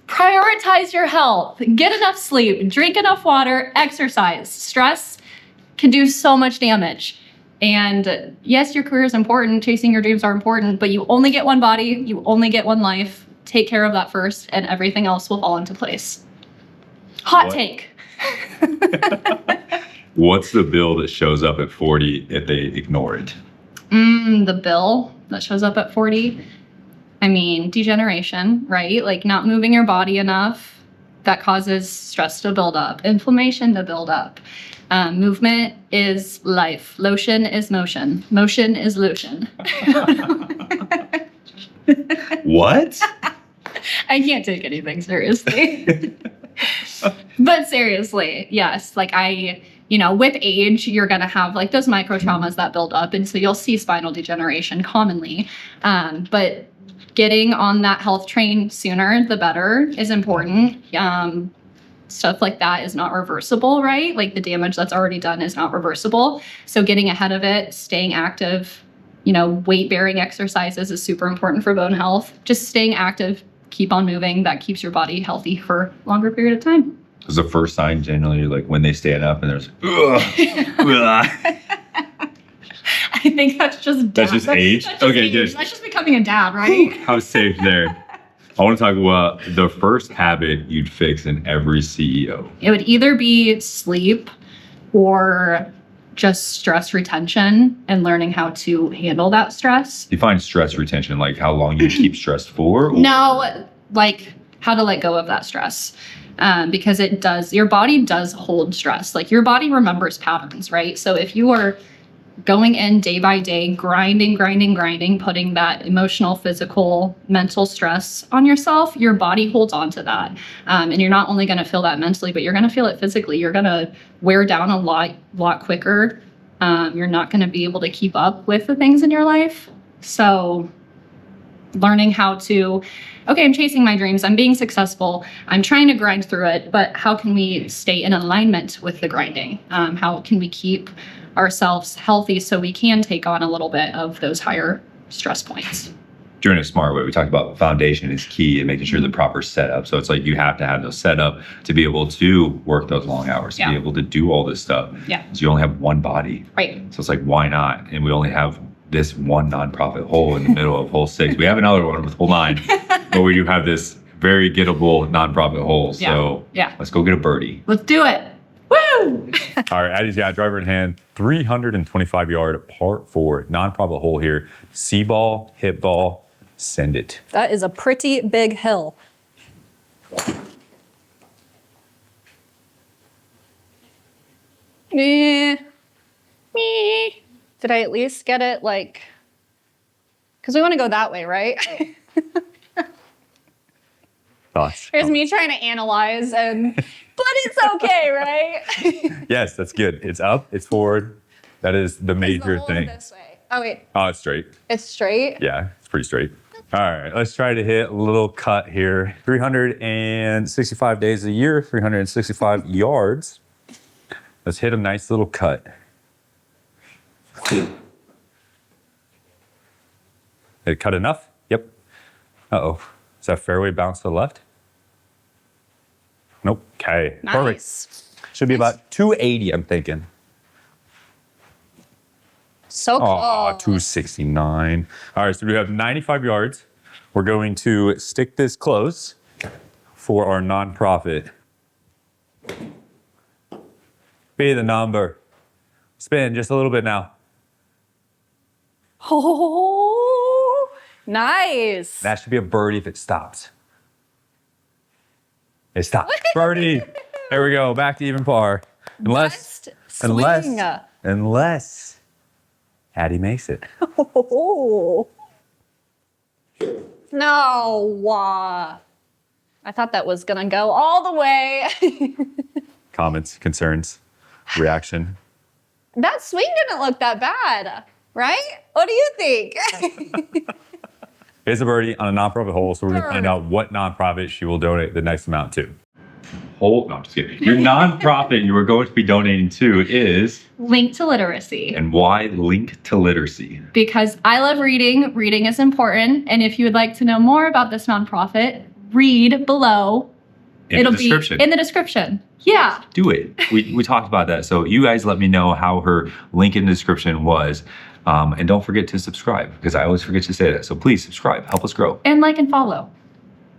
Prioritize your health. Get enough sleep. Drink enough water. Exercise. Stress can do so much damage. And yes, your career is important. Chasing your dreams are important, but you only get one body. You only get one life. Take care of that first, and everything else will fall into place. Hot What? take. What's the bill that shows up at 40 if they ignore it? The bill that shows up at 40. I mean, degeneration, right? Like not moving your body enough. That causes stress to build up, inflammation to build up. Movement is life. Lotion is motion. Motion is lotion. What? I can't take anything seriously. But seriously, yes. Like with age, you're going to have like those micro traumas that build up. And so you'll see spinal degeneration commonly. But getting on that health train sooner, the better is important. Stuff like that is not reversible, right? Like the damage that's already done is not reversible. So getting ahead of it, staying active, weight-bearing exercises is super important for bone health. Just staying active, keep on moving. That keeps your body healthy for a longer period of time. Is the first sign generally like when they stand up and there's, ugh, ugh. I think that's just dad. That's just age? That's just Okay, age. good. That's just becoming a dad, right? How safe there? I want to talk about the first habit you'd fix in every CEO. It would either be sleep or just stress retention and learning how to handle that stress. Define stress retention, like how long you keep stressed for? Or? No, like how to let go of that stress. Because your body does hold stress. Like your body remembers patterns, right? So if you are going in day by day, grinding, putting that emotional, physical, mental stress on yourself, your body holds on to that. And you're not only going to feel that mentally, but you're going to feel it physically. You're going to wear down a lot quicker. You're not going to be able to keep up with the things in your life. So learning how to, okay, I'm chasing my dreams. I'm being successful. I'm trying to grind through it, but how can we stay in alignment with the grinding? How can we keep ourselves healthy so we can take on a little bit of those higher stress points? Doing it a smart way. We talked about foundation is key and making sure the proper setup. So it's like you have to have those set up to be able to work those long hours, to be able to do all this stuff. Yeah. So you only have one body. Right. So it's like, why not? And we only have this one nonprofit hole in the middle of hole 6. We have another one with hole 9, but we do have this very gettable nonprofit hole. So let's go get a birdie. Let's do it. Woo! All right, Addie's got driver in hand, 325-yard par 4 nonprofit hole here. See ball, hit ball, send it. That is a pretty big hill. Did I at least get it like, because we want to go that way, right? Thoughts? Here's me trying to analyze, but it's okay, right? Yes, that's good. It's up, it's forward. That is the major Is the hole thing. this way? Oh wait, Oh, it's straight. it's straight. Yeah, it's pretty straight. All right, let's try to hit a little cut here. 365 days a year, 365 yards. Let's hit a nice little cut. Did it cut enough? Yep. Uh-oh. Is that fairway bounce to the left? Nope. Okay. Perfect. Nice. Should be about 280, I'm thinking. So Oh, close. 269. All right, so we have 95 yards. We're going to stick this close for our nonprofit. Be the number. Spin just a little bit now. Oh, nice. That should be a birdie if it stops. It stopped. Birdie. There we go. Back to even par. Best swing. Unless Addie makes it. Oh. No. I thought that was going to go all the way. Comments, concerns, reaction. That swing didn't look that bad, right? What do you think? It's a birdie on a nonprofit hole, so we're going to find out what nonprofit she will donate the next amount to. No, I'm just kidding. Your nonprofit you are going to be donating to is... Link to literacy. And why Link to Literacy? Because I love reading. Reading is important. And if you would like to know more about this nonprofit, read below. It'll be in the description. Yeah. Do it. We talked about that. So you guys let me know how her link in the description was. And don't forget to subscribe, because I always forget to say that. So please subscribe. Help us grow. And like and follow.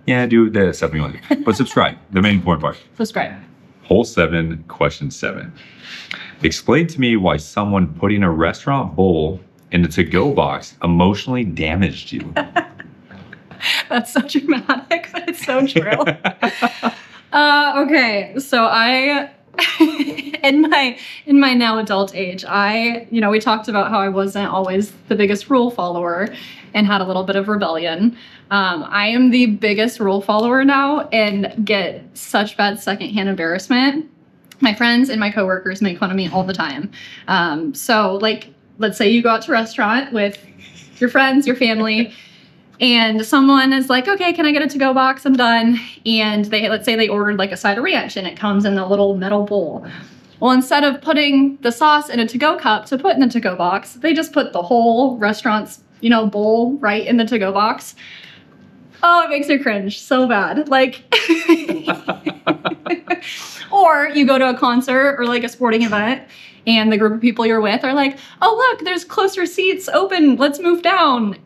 Yeah, do the stuff you want to do. But subscribe. The main important part. Subscribe. Hole 7, question 7. Explain to me why someone putting a restaurant bowl in the to-go box emotionally damaged you. That's so dramatic, but it's so true. Okay, so I, in my now adult age, we talked about how I wasn't always the biggest rule follower and had a little bit of rebellion. I am the biggest rule follower now and get such bad secondhand embarrassment. My friends and my coworkers make fun of me all the time. So like, let's say you go out to a restaurant with your friends, your family, and someone is like, okay, can I get a to-go box? I'm done. And let's say they ordered like a side of ranch and it comes in a little metal bowl. Well, instead of putting the sauce in a to-go cup to put in the to-go box, they just put the whole restaurant's, bowl right in the to-go box. Oh, it makes me cringe so bad. Like, or you go to a concert or like a sporting event and the group of people you're with are like, oh, look, there's closer seats open. Let's move down.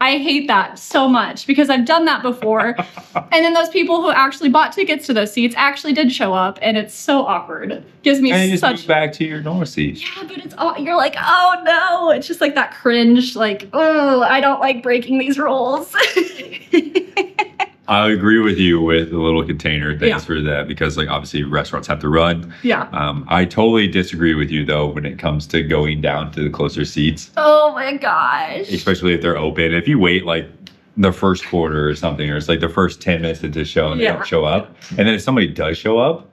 I hate that so much because I've done that before. And then those people who actually bought tickets to those seats actually did show up, and it's so awkward. Gives me and you such... just move back to your normal seat. Yeah, but it's all, you're like, oh no. It's just like that cringe, like, oh, I don't like breaking these rules. I agree with you with the little container. Thanks Yeah. for that, because like obviously restaurants have to run. Yeah. I totally disagree with you though when it comes to going down to the closer seats, Oh my gosh. especially if they're open. If you wait like the first quarter or something, or it's like the first 10 minutes into the show and they Yeah. don't show up, and then if somebody does show up,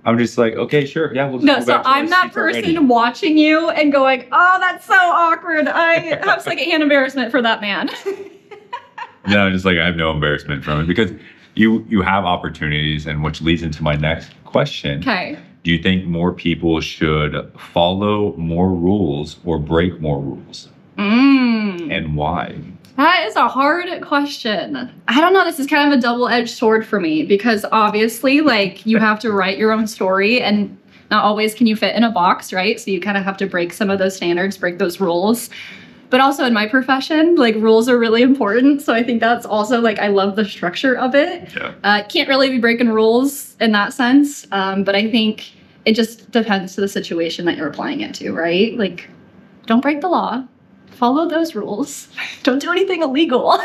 I'm just like, okay, sure, yeah, we'll just No, go so back to our I'm that seats already. person watching you and going, oh, that's so awkward. I have secondhand embarrassment for that man. No, just like I have no embarrassment from it, because you have opportunities, and which leads into my next question. Okay. Do you think more people should follow more rules or break more rules? And why? That is a hard question. I don't know. This is kind of a double-edged sword for me because obviously, like, you have to write your own story and not always can you fit in a box, right? So you kind of have to break some of those standards, break those rules. But also in my profession, like, rules are really important. So I think that's also, like, I love the structure of it. Yeah. Can't really be breaking rules in that sense. But I think it just depends to the situation that you're applying it to, right? Like, don't break the law. Follow those rules. Don't do anything illegal.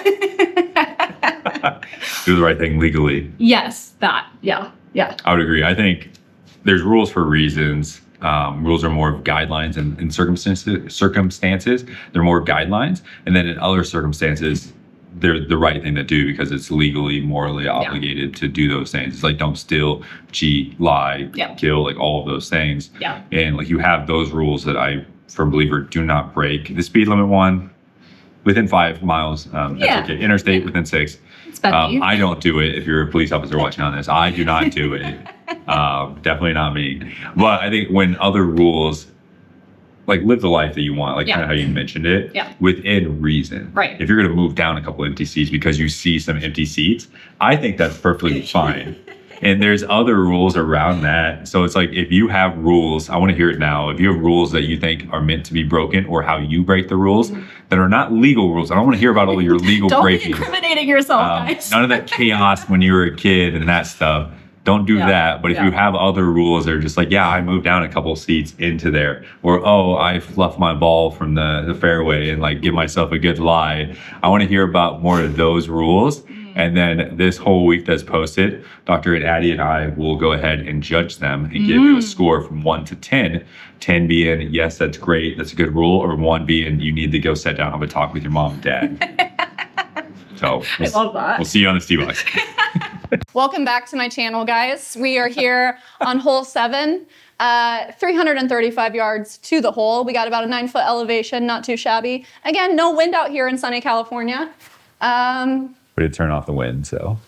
Do the right thing legally. Yes, that. Yeah. Yeah. I would agree. I think there's rules for reasons. Rules are more of guidelines and circumstances. They're more guidelines. And then in other circumstances, they're the right thing to do because it's legally, morally obligated to do those things. It's like, don't steal, cheat, lie, kill, like all of those things. Yeah. And like you have those rules that I, firm believer, do not break. The speed limit one, within 5 miles, that's okay. Interstate within 6. It's Becky. I don't do it. If you're a police officer watching on this, I do not do it. Definitely not me. But I think when other rules, like live the life that you want, like kind of how you mentioned it, within reason. Right. If you're going to move down a couple empty seats because you see some empty seats, I think that's perfectly fine. And there's other rules around that. So it's like, if you have rules, I want to hear it now. If you have rules that you think are meant to be broken, or how you break the rules that are not legal rules, I don't want to hear about all your legal Don't breaking. be incriminating yourself, guys. None of that chaos when you were a kid and that stuff. Don't do Yeah. that. But if Yeah. you have other rules that are just like, yeah, I moved down a couple seats into there, or oh, I fluffed my ball from the fairway and like give myself a good lie. I want to hear about more of those rules. And then this whole week that's posted, Dr. Addie and I will go ahead and judge them and give you a score from 1 to 10. 10 being, yes, that's great, that's a good rule, or 1 being, you need to go sit down and have a talk with your mom and dad. So I love that. We'll see you on the Steve box. Welcome back to my channel, guys. We are here on hole 7, 335 yards to the hole. We got about a 9-foot elevation, not too shabby. Again, no wind out here in sunny California. We did turn off the wind, so.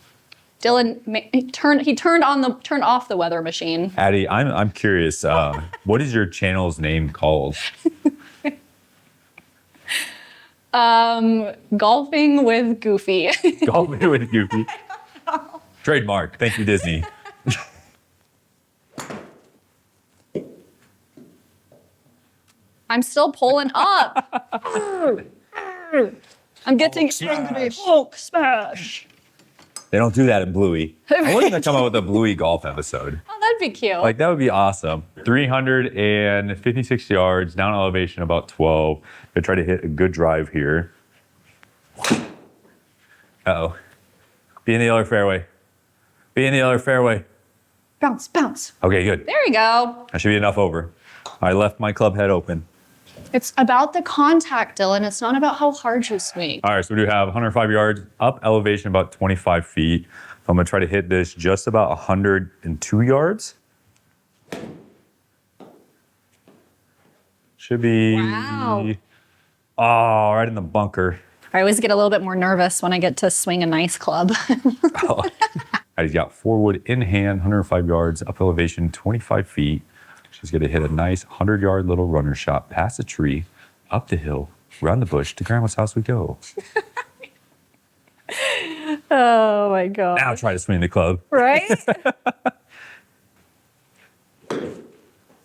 Dylan, he turned off the weather machine. Addie, I'm curious. What is your channel's name called? Golfing with Goofy. Golfing with Goofy. Trademark. Thank you, Disney. I'm still pulling up. I'm getting angry. Hulk smash. They don't do that in Bluey. I wasn't gonna come out with a Bluey golf episode. Oh, that'd be cute. Like, that would be awesome. 356 yards, down elevation about 12. Gonna try to hit a good drive here. Uh-oh. Be in the other fairway. Be in the other fairway. Bounce, bounce. Okay, good. There you go. That should be enough over. I left my club head open. It's about the contact, Dylan. It's not about how hard you swing. All right, so we do have 105 yards, up elevation about 25 feet. I'm gonna try to hit this just about 102 yards. Should be, Wow. oh, right in the bunker. I always get a little bit more nervous when I get to swing a nice club. Oh. He's got 4 wood in hand, 105 yards, up elevation 25 feet. She's gonna hit a nice 100-yard little runner shot past the tree, up the hill, around the bush, to Grandma's house we go. Oh my God. Now try to swing the club. Right?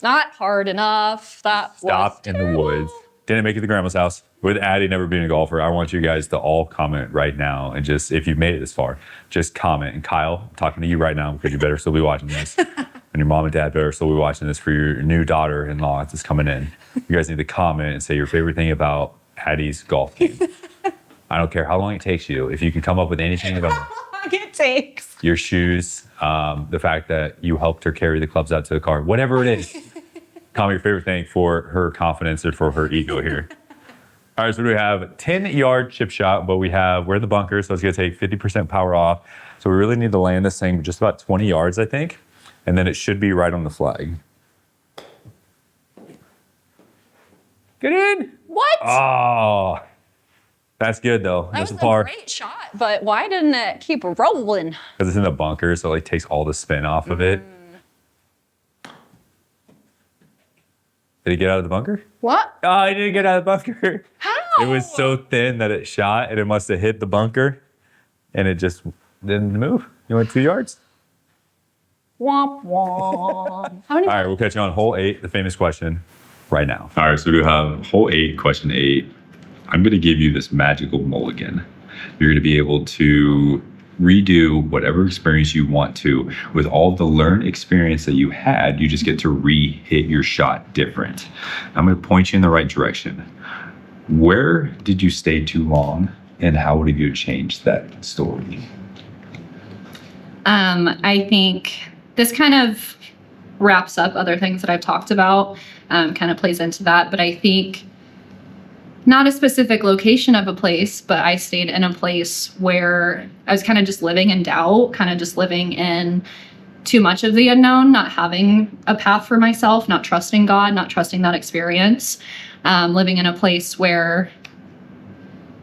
Not hard enough. That Stop was in the woods. Didn't make it to Grandma's house. With Addie never being a golfer, I want you guys to all comment right now. And just, if you've made it this far, just comment. And Kyle, I'm talking to you right now because you better still be watching this. And your mom and dad better still be watching this for your new daughter-in-law that's coming in. You guys need to comment and say your favorite thing about Addie's golf game. I don't care how long it takes you. If you can come up with anything about how long it takes. your shoes, the fact that you helped her carry the clubs out to the car, whatever it is, comment your favorite thing for her confidence or for her ego here. All right, so we have 10-yard chip shot, but we're in the bunker, so it's gonna take 50% power off. So we really need to land this thing just about 20 yards, I think, and then it should be right on the flag. Get in! What? Oh, that's good though. that That's was a par. a great shot, but why didn't it keep rolling? Because it's in the bunker, so it like takes all the spin off of it. Did he get out of the bunker? What? Oh, he didn't get out of the bunker. How? It was so thin that it shot and it must have hit the bunker and it just didn't move. You went 2 yards? Womp womp. How many? All right, we'll catch you on hole 8, the famous question, right now. All right, so we have hole 8, question 8. I'm going to give you this magical mulligan. You're going to be able to redo whatever experience you want to. With all the learned experience that you had, you just get to re-hit your shot different. I'm going to point you in the right direction. Where did you stay too long, and how would you change that story? I think this kind of wraps up other things that I've talked about, kind of plays into that. But I think not a specific location of a place, but I stayed in a place where I was kind of just living in doubt, kind of just living in too much of the unknown, not having a path for myself, not trusting God, not trusting that experience, living in a place where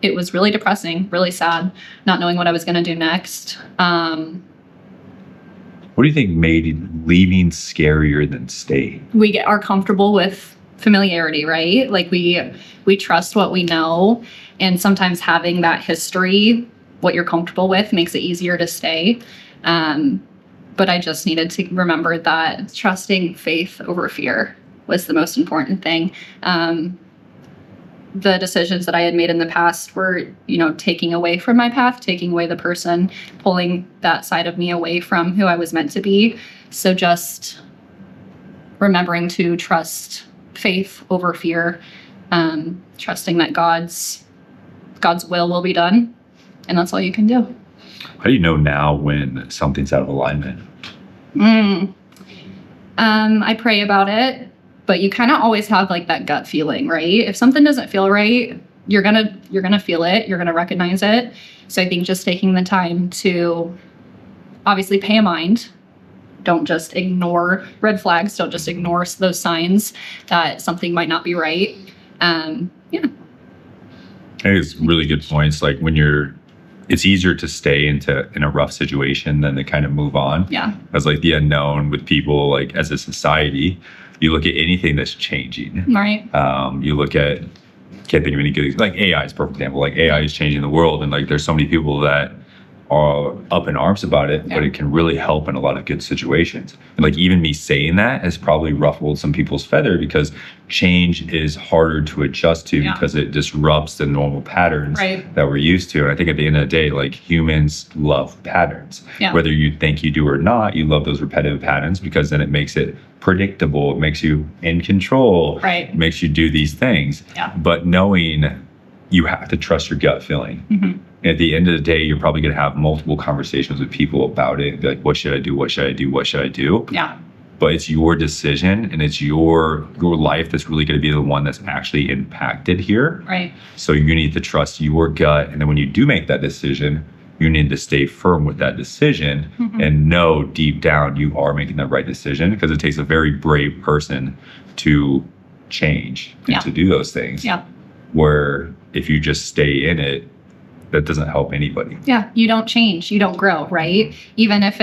it was really depressing, really sad, not knowing what I was going to do next. What do you think made leaving scarier than staying? We are comfortable with familiarity, right? Like we trust what we know, and sometimes having that history, what you're comfortable with, makes it easier to stay. But I just needed to remember that trusting faith over fear was the most important thing. the decisions that I had made in the past were, you know, taking away from my path, taking away the person, pulling that side of me away from who I was meant to be. So just remembering to trust faith over fear, trusting that God's will be done. And that's all you can do. How do you know now when something's out of alignment? I pray about it, but you kind of always have like that gut feeling, right? If something doesn't feel right, you're gonna feel it, you're gonna recognize it. So I think just taking the time to obviously pay a mind. Don't just ignore red flags. Don't just ignore those signs that something might not be right. Yeah. I think it's really good points. Like it's easier to stay in a rough situation than to kind of move on. Yeah. As like the unknown with people, like as a society, you look at anything that's changing. Right. You look at, can't think of any good, like AI is a perfect example. Like AI is changing the world, and like there's so many people that are up in arms about it, but it can really help in a lot of good situations. And like even me saying that has probably ruffled some people's feather, because change is harder to adjust to because it disrupts the normal patterns that we're used to. And I think at the end of the day, like humans love patterns. Whether you think you do or not, you love those repetitive patterns, because then it makes it predictable. It makes you in control. It makes you do these things. But knowing you have to trust your gut feeling. At the end of the day, you're probably going to have multiple conversations with people about it. Be like, what should I do? What should I do? What should I do? But it's your decision, and it's your life that's really going to be the one that's actually impacted here. So you need to trust your gut. And then when you do make that decision, you need to stay firm with that decision and know deep down you are making the right decision, because it takes a very brave person to change and to do those things. Where if you just stay in it, that doesn't help anybody. You don't change, you don't grow, right? Even if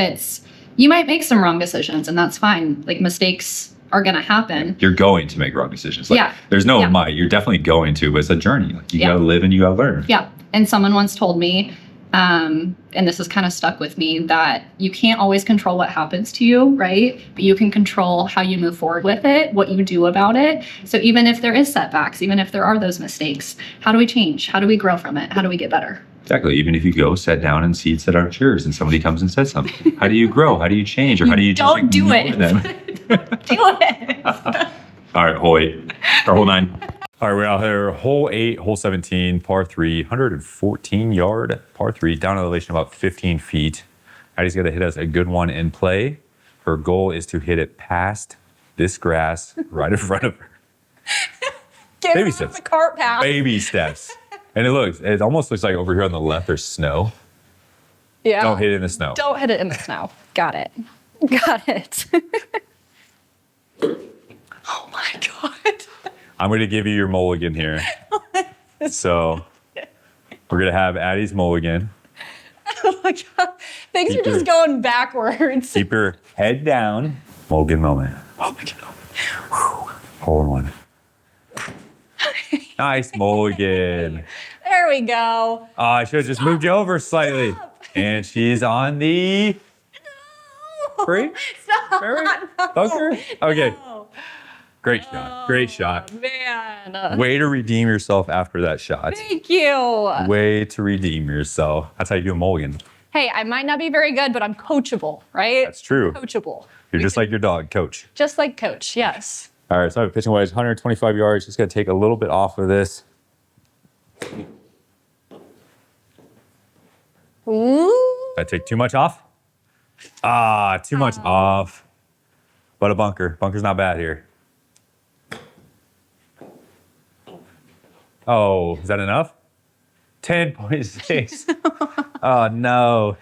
you might make some wrong decisions, and that's fine. Like, mistakes are going to happen. You're going to make wrong decisions. Like, there's no might. You're definitely going to, but it's a journey. Like, you got to live and you got to learn. And someone once told me, and this has kind of stuck with me, that you can't always control what happens to you, right? But you can control how you move forward with it, what you do about it. So even if there is setbacks, even if there are those mistakes, how do we change? How do we grow from it? How do we get better? Exactly. Even if you go sit down in seats that aren't yours and somebody comes and says something, how do you grow? How do you change? Or how do you just don't do it? Them? Don't do it. All right, hole 8 or hole 9. All right, we're out here, hole 8, hole 17, par 3, 114-yard par 3, down elevation about 15 feet. Addie's got to hit us a good one in play. Her goal is to hit it past this grass right in front of her. Get Baby off steps. the cart path. Baby steps. And it almost looks like over here on the left there's snow. Yeah. Don't hit it in the snow. Don't hit it in the snow. Got it. Got it. Oh my God. I'm going to give you your mulligan here. So we're going to have Addie's mulligan. Oh my God. Things are just going backwards. Keep your head down. Mulligan moment. Oh my God. Hole in one. Nice mulligan. There we go. Oh, I should have just moved you over slightly. And she's on the free? Stop. Bunker? Okay. No. Great shot. Great shot. Man. Way to redeem yourself after that shot. Thank you. Way to redeem yourself. That's how you do a mulligan. Hey, I might not be very good, but I'm coachable, right? That's true. Coachable. You're just like your dog, Coach. Just like Coach, yes. All right, so I have a pitching wedge, 125 yards. Just got to take a little bit off of this. Ooh. Did I take too much off? Too much off. But a bunker. Bunker's not bad here. Oh, is that enough? 10.6. Oh, no.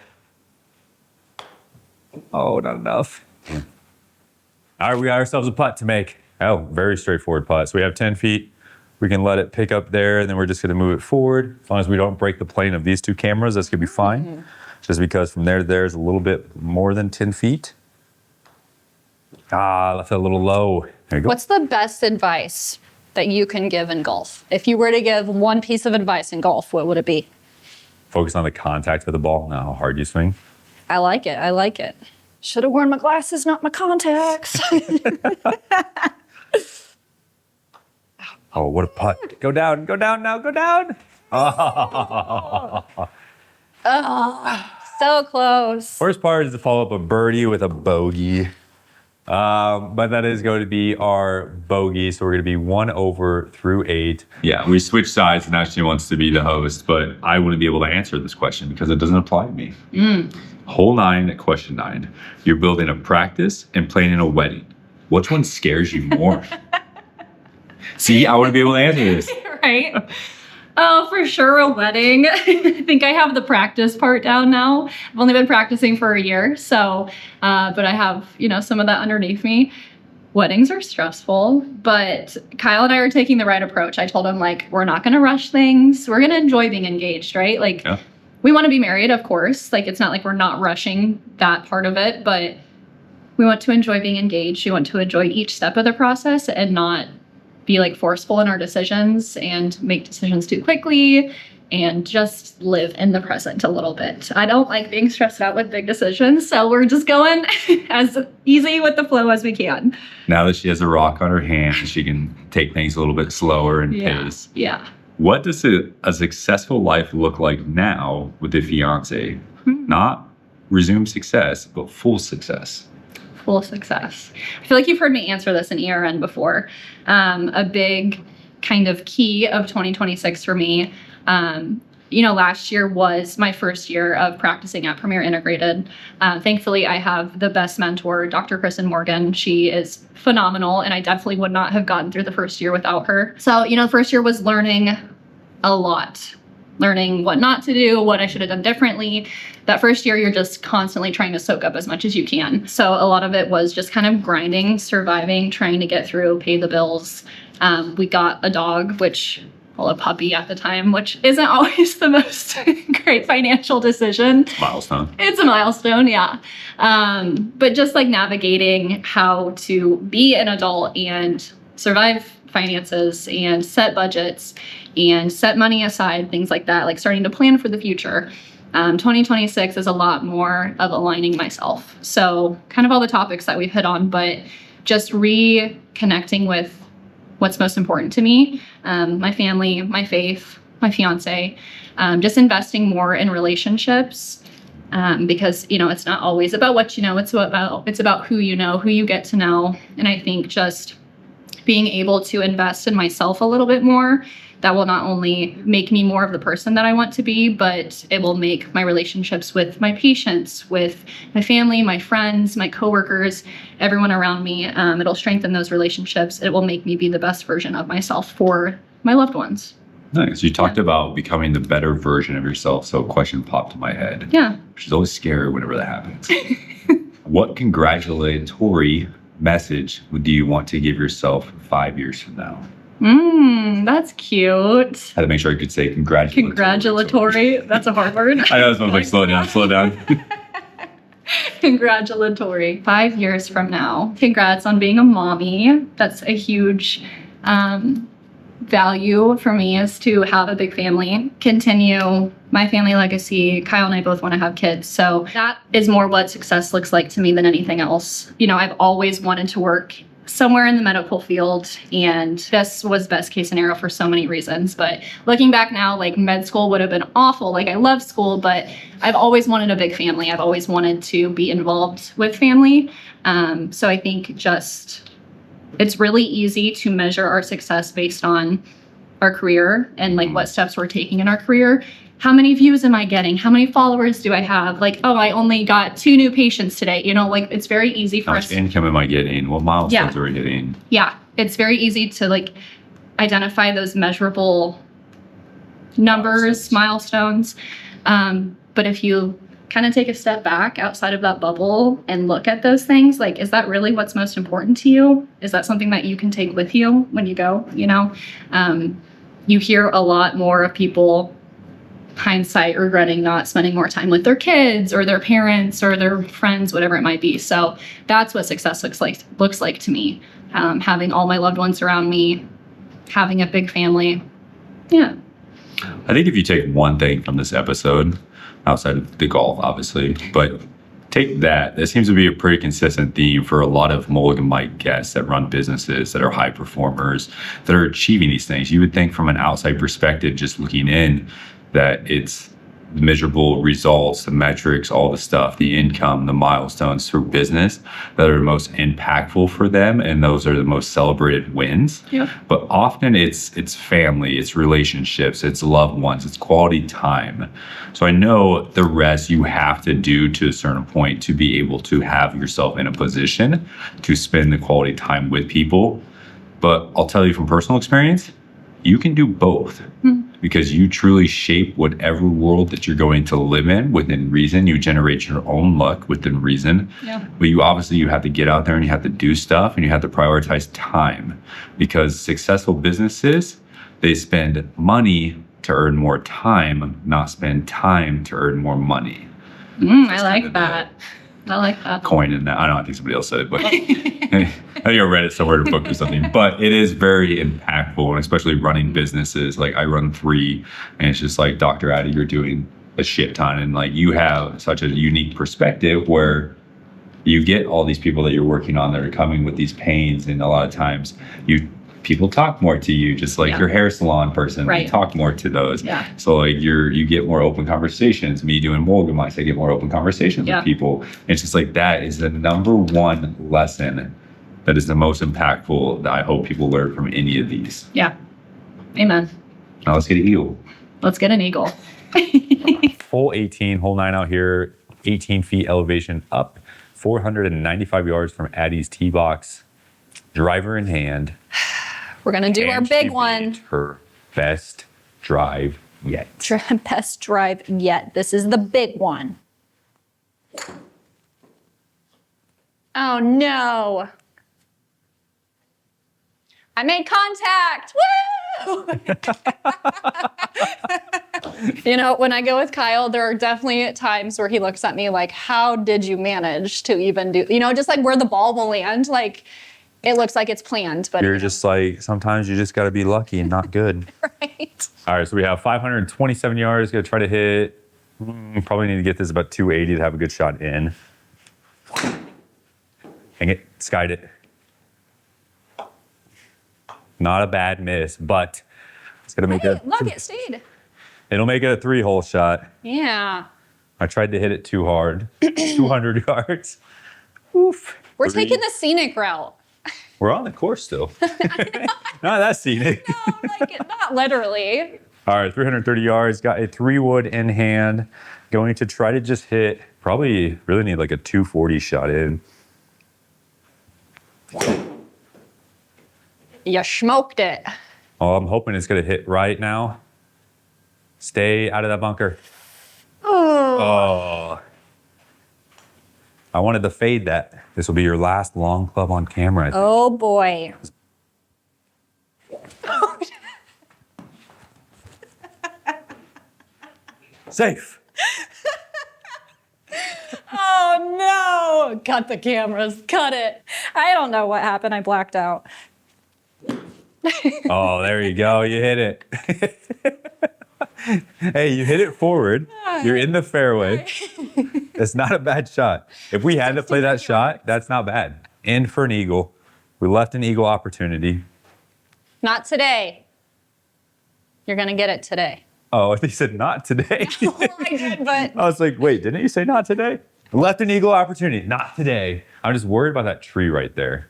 Oh, not enough. All right, we got ourselves a putt to make. Oh, very straightforward putt. So we have 10 feet. We can let it pick up there, and then we're just going to move it forward. As long as we don't break the plane of these two cameras, that's going to be fine. Mm-hmm. Just because from there to there is a little bit more than 10 feet. Left it a little low. There you go. What's the best advice that you can give in golf? If you were to give one piece of advice in golf, what would it be? Focus on the contact of the ball, not how hard you swing. I like it. I like it. Should have worn my glasses, not my contacts. Oh, what a putt. Go down now, go down. So close. Worst part is to follow up a birdie with a bogey. But that is going to be our bogey. So we're going to be 1 over through 8. Yeah, we switched sides and now she wants to be the host, but I wouldn't be able to answer this question because it doesn't apply to me. Hole 9, question 9. You're building a practice and planning a wedding. Which one scares you more? See, I wouldn't be able to answer this. Right? Oh, for sure, a wedding. I think I have the practice part down now. I've only been practicing for a year, so, but I have, some of that underneath me. Weddings are stressful, but Kyle and I are taking the right approach. I told him, we're not going to rush things. We're going to enjoy being engaged, right? We want to be married, of course. It's not like we're not rushing that part of it, but we want to enjoy being engaged. We want to enjoy each step of the process and not be forceful in our decisions and make decisions too quickly and just live in the present a little bit. I don't like being stressed out with big decisions, so we're just going as easy with the flow as we can. Now that she has a rock on her hand, she can take things a little bit slower and pace. Yeah. What does a successful life look like now with the fiance? Not resume success, but full success. Full success. I feel like you've heard me answer this in ERN before. A big kind of key of 2026 for me, last year was my first year of practicing at Premier Integrated. Thankfully, I have the best mentor, Dr. Kristen Morgan. She is phenomenal, and I definitely would not have gotten through the first year without her. So, the first year was learning a lot. Learning what not to do, what I should have done differently. That first year, you're just constantly trying to soak up as much as you can. So a lot of it was just kind of grinding, surviving, trying to get through, pay the bills. We got a dog, a puppy at the time, which isn't always the most great financial decision. Milestone. It's a milestone, yeah. But just navigating how to be an adult and survive finances and set budgets and set money aside, things like that, starting to plan for the future. 2026 is a lot more of aligning myself. So kind of all the topics that we've hit on, but just reconnecting with what's most important to me, my family, my faith, my fiance, just investing more in relationships. Because, it's not always about what you know, it's about who you know, who you get to know. And I think just being able to invest in myself a little bit more, that will not only make me more of the person that I want to be, but it will make my relationships with my patients, with my family, my friends, my coworkers, everyone around me. It'll strengthen those relationships. It will make me be the best version of myself for my loved ones. Nice. You talked about becoming the better version of yourself. So a question popped in my head. Yeah. Which is always scary whenever that happens. What congratulatory message do you want to give yourself 5 years from now? That's cute. I had to make sure I could say congratulatory. Congratulatory. That's a hard word. I know, I was slow down. Congratulatory. 5 years from now. Congrats on being a mommy. That's a huge value for me, is to have a big family, continue my family legacy. Kyle and I both want to have kids. So that is more what success looks like to me than anything else. I've always wanted to work somewhere in the medical field, and this was best case scenario for so many reasons. But looking back now, med school would have been awful. I love school, but I've always wanted a big family. I've always wanted to be involved with family. So I think it's really easy to measure our success based on our career and what steps we're taking in our career. How many views am I getting? How many followers do I have? I only got 2 new patients today. It's very easy for us. How much income am I getting? What milestones are we hitting? Yeah, it's very easy to identify those measurable numbers, milestones. But if you kind of take a step back outside of that bubble and look at those things, is that really what's most important to you? Is that something that you can take with you when you go? You hear a lot more of people, hindsight, regretting not spending more time with their kids or their parents or their friends, whatever it might be. So that's what success looks like to me. Having all my loved ones around me, having a big family. Yeah. I think if you take one thing from this episode, outside of the golf, obviously, but take that. That seems to be a pretty consistent theme for a lot of Mulligan Mic guests that run businesses, that are high performers, that are achieving these things. You would think from an outside perspective, just looking in, that it's measurable results, the metrics, all the stuff, the income, the milestones through business that are most impactful for them, and those are the most celebrated wins. Yeah. But often it's family, it's relationships, it's loved ones, it's quality time. So I know the rest you have to do to a certain point to be able to have yourself in a position to spend the quality time with people. But I'll tell you from personal experience, you can do both. Because you truly shape whatever world that you're going to live in within reason. You generate your own luck within reason. Yeah. But you have to get out there and you have to do stuff and you have to prioritize time. Because successful businesses, they spend money to earn more time, not spend time to earn more money. I like that. I like that. Coin in that. I don't know, I think somebody else said it, but I think I read it somewhere in a book or something. But it is very impactful, and especially running businesses. Like I run 3, and it's just like, Dr. Addy, you're doing a shit ton, and like you have such a unique perspective where you get all these people that you're working on that are coming with these pains, and a lot of times people talk more to you, just like your hair salon person. Right. You talk more to those. Yeah. So like you get more open conversations. Me doing Mulligan Mics, I get more open conversations with people. It's just like that is the number one lesson that is the most impactful that I hope people learn from any of these. Yeah. Amen. Now let's get an eagle. Let's get an eagle. Hole 18, hole 9 out here, 18 feet elevation up, 495 yards from Addie's tee box, driver in hand. We're going to do our And big she one. made her best drive yet. Best drive yet. This is the big one. Oh no. I made contact. Woo! You know, when I go with Kyle, there are definitely times where he looks at me like, how did you manage to even do, just like where the ball will land? Like, it looks like it's planned, but You're just like, sometimes you just got to be lucky and not good. right. All right, so we have 527 yards. Gonna try to hit, probably need to get this about 280 to have a good shot in. Dang it, skied it. Not a bad miss, but it's gonna make Hey, look, it stayed. It'll make it a 3-hole shot. Yeah. I tried to hit it too hard. 200 yards. Oof. We're 3. taking the scenic route. We're on the course still. Not that scenic. No, like not literally. All right, 330 yards. Got a 3-wood in hand. Going to try to just hit, probably really need like a 240 shot in. You smoked it. Oh, I'm hoping it's going to hit right now. Stay out of that bunker. Oh. I wanted to fade that. This will be your last long club on camera, I think. Oh boy. Safe. Oh no! Cut the cameras. Cut it. I don't know what happened. I blacked out. Oh, there you go. You hit it. Hey, you hit it forward. You're in the fairway. It's not a bad shot. If we had to play that shot, that's not bad. In for an eagle. We left an eagle opportunity. Not today. You're gonna get it today. Oh, they said not today. I did, but I was like, wait, didn't you say not today? Left an eagle opportunity. Not today. I'm just worried about that tree right there.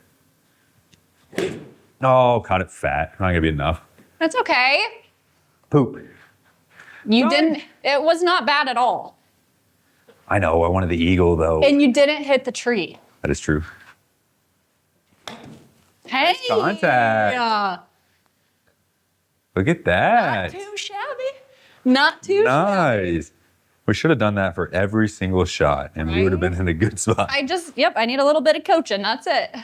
Oh, caught it fat. Not gonna be enough. that's okay. Poop. You didn't. It was not bad at all. I know. I wanted the eagle though. And you didn't hit the tree. That is true. Hey. Contact. Yeah. Look at that. Not too shabby. Not too shabby. Nice. We should have done that for every single shot, and we would have been in a good spot. I need a little bit of coaching. That's it.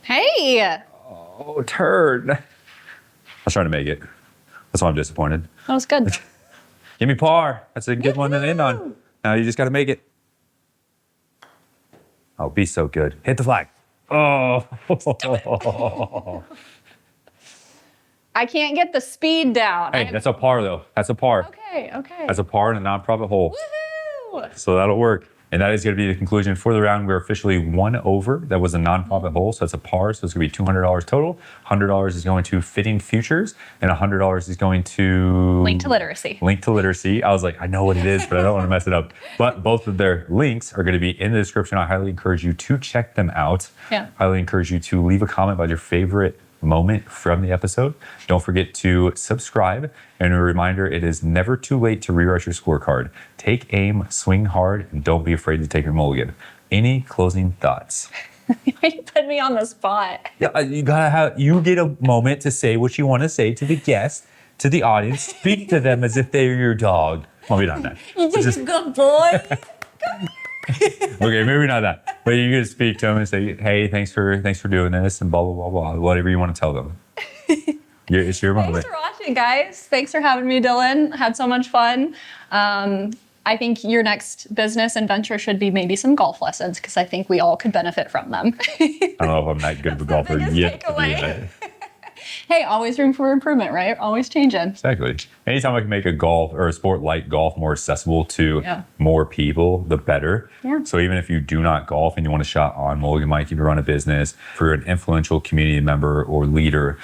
Hey. Oh, turd. I was trying to make it. That's why I'm disappointed. That was good. Give me par. That's a good one to end on. Now you just got to make it. Oh, be so good. Hit the flag. Oh. I can't get the speed down. Hey, that's a par though. That's a par. Okay. That's a par in a nonprofit hole. Woohoo! So that'll work. And that is going to be the conclusion for the round. We're officially 1 over. That was a nonprofit hole. So that's a par. So it's going to be $200 total. $100 is going to Fitting Futures. And $100 is going to... Link to literacy. Link to Literacy. I was like, I know what it is, but I don't want to mess it up. But both of their links are going to be in the description. I highly encourage you to check them out. Yeah. Highly encourage you to leave a comment about your favorite moment from the episode. Don't forget to subscribe. And a reminder, it is never too late to rewrite your scorecard. Take aim, swing hard, and don't be afraid to take your mulligan. Any closing thoughts? You put me on the spot. Yeah, you get a moment to say what you want to say to the guest, to the audience. Speak to them as if they're your dog. Well, maybe not that. You're just a good boy. Okay, maybe not that. But you're gonna speak to them and say, "Hey, thanks for doing this," and blah blah blah blah. Whatever you want to tell them. It's your moment. Thanks for watching, guys. Thanks for having me, Dylan. Had so much fun. I think your next business and venture should be maybe some golf lessons, because I think we all could benefit from them. I don't know if I'm that good of a golfer biggest yet. takeaway. Hey, always room for improvement, right? Always changing. Exactly. Anytime I can make a golf or a sport like golf more accessible to Yeah. more people, the better. Yeah. So even if you do not golf and you want a shot on Mulligan Mic, if you run a business, for an influential community member or leader,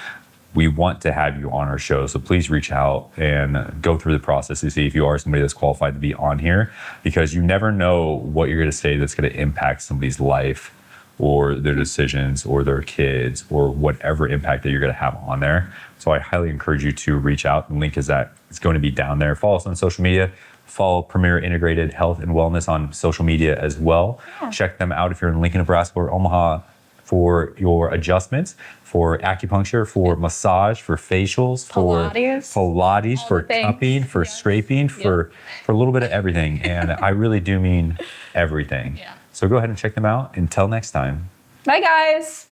we want to have you on our show. So please reach out and go through the process to see if you are somebody that's qualified to be on here, because you never know what you're going to say that's going to impact somebody's life or their decisions or their kids or whatever impact that you're going to have on there. So I highly encourage you to reach out. The link is it's going to be down there. Follow us on social media. Follow Premier Integrated Health and Wellness on social media as well. Yeah. Check them out if you're in Lincoln, Nebraska or Omaha for your adjustments, for acupuncture, for massage, for facials, for Pilates. Pilates, for the things. cupping, for Yes. scraping, for a little bit of everything. And I really do mean everything. Yeah. So go ahead and check them out. Until next time. Bye, guys.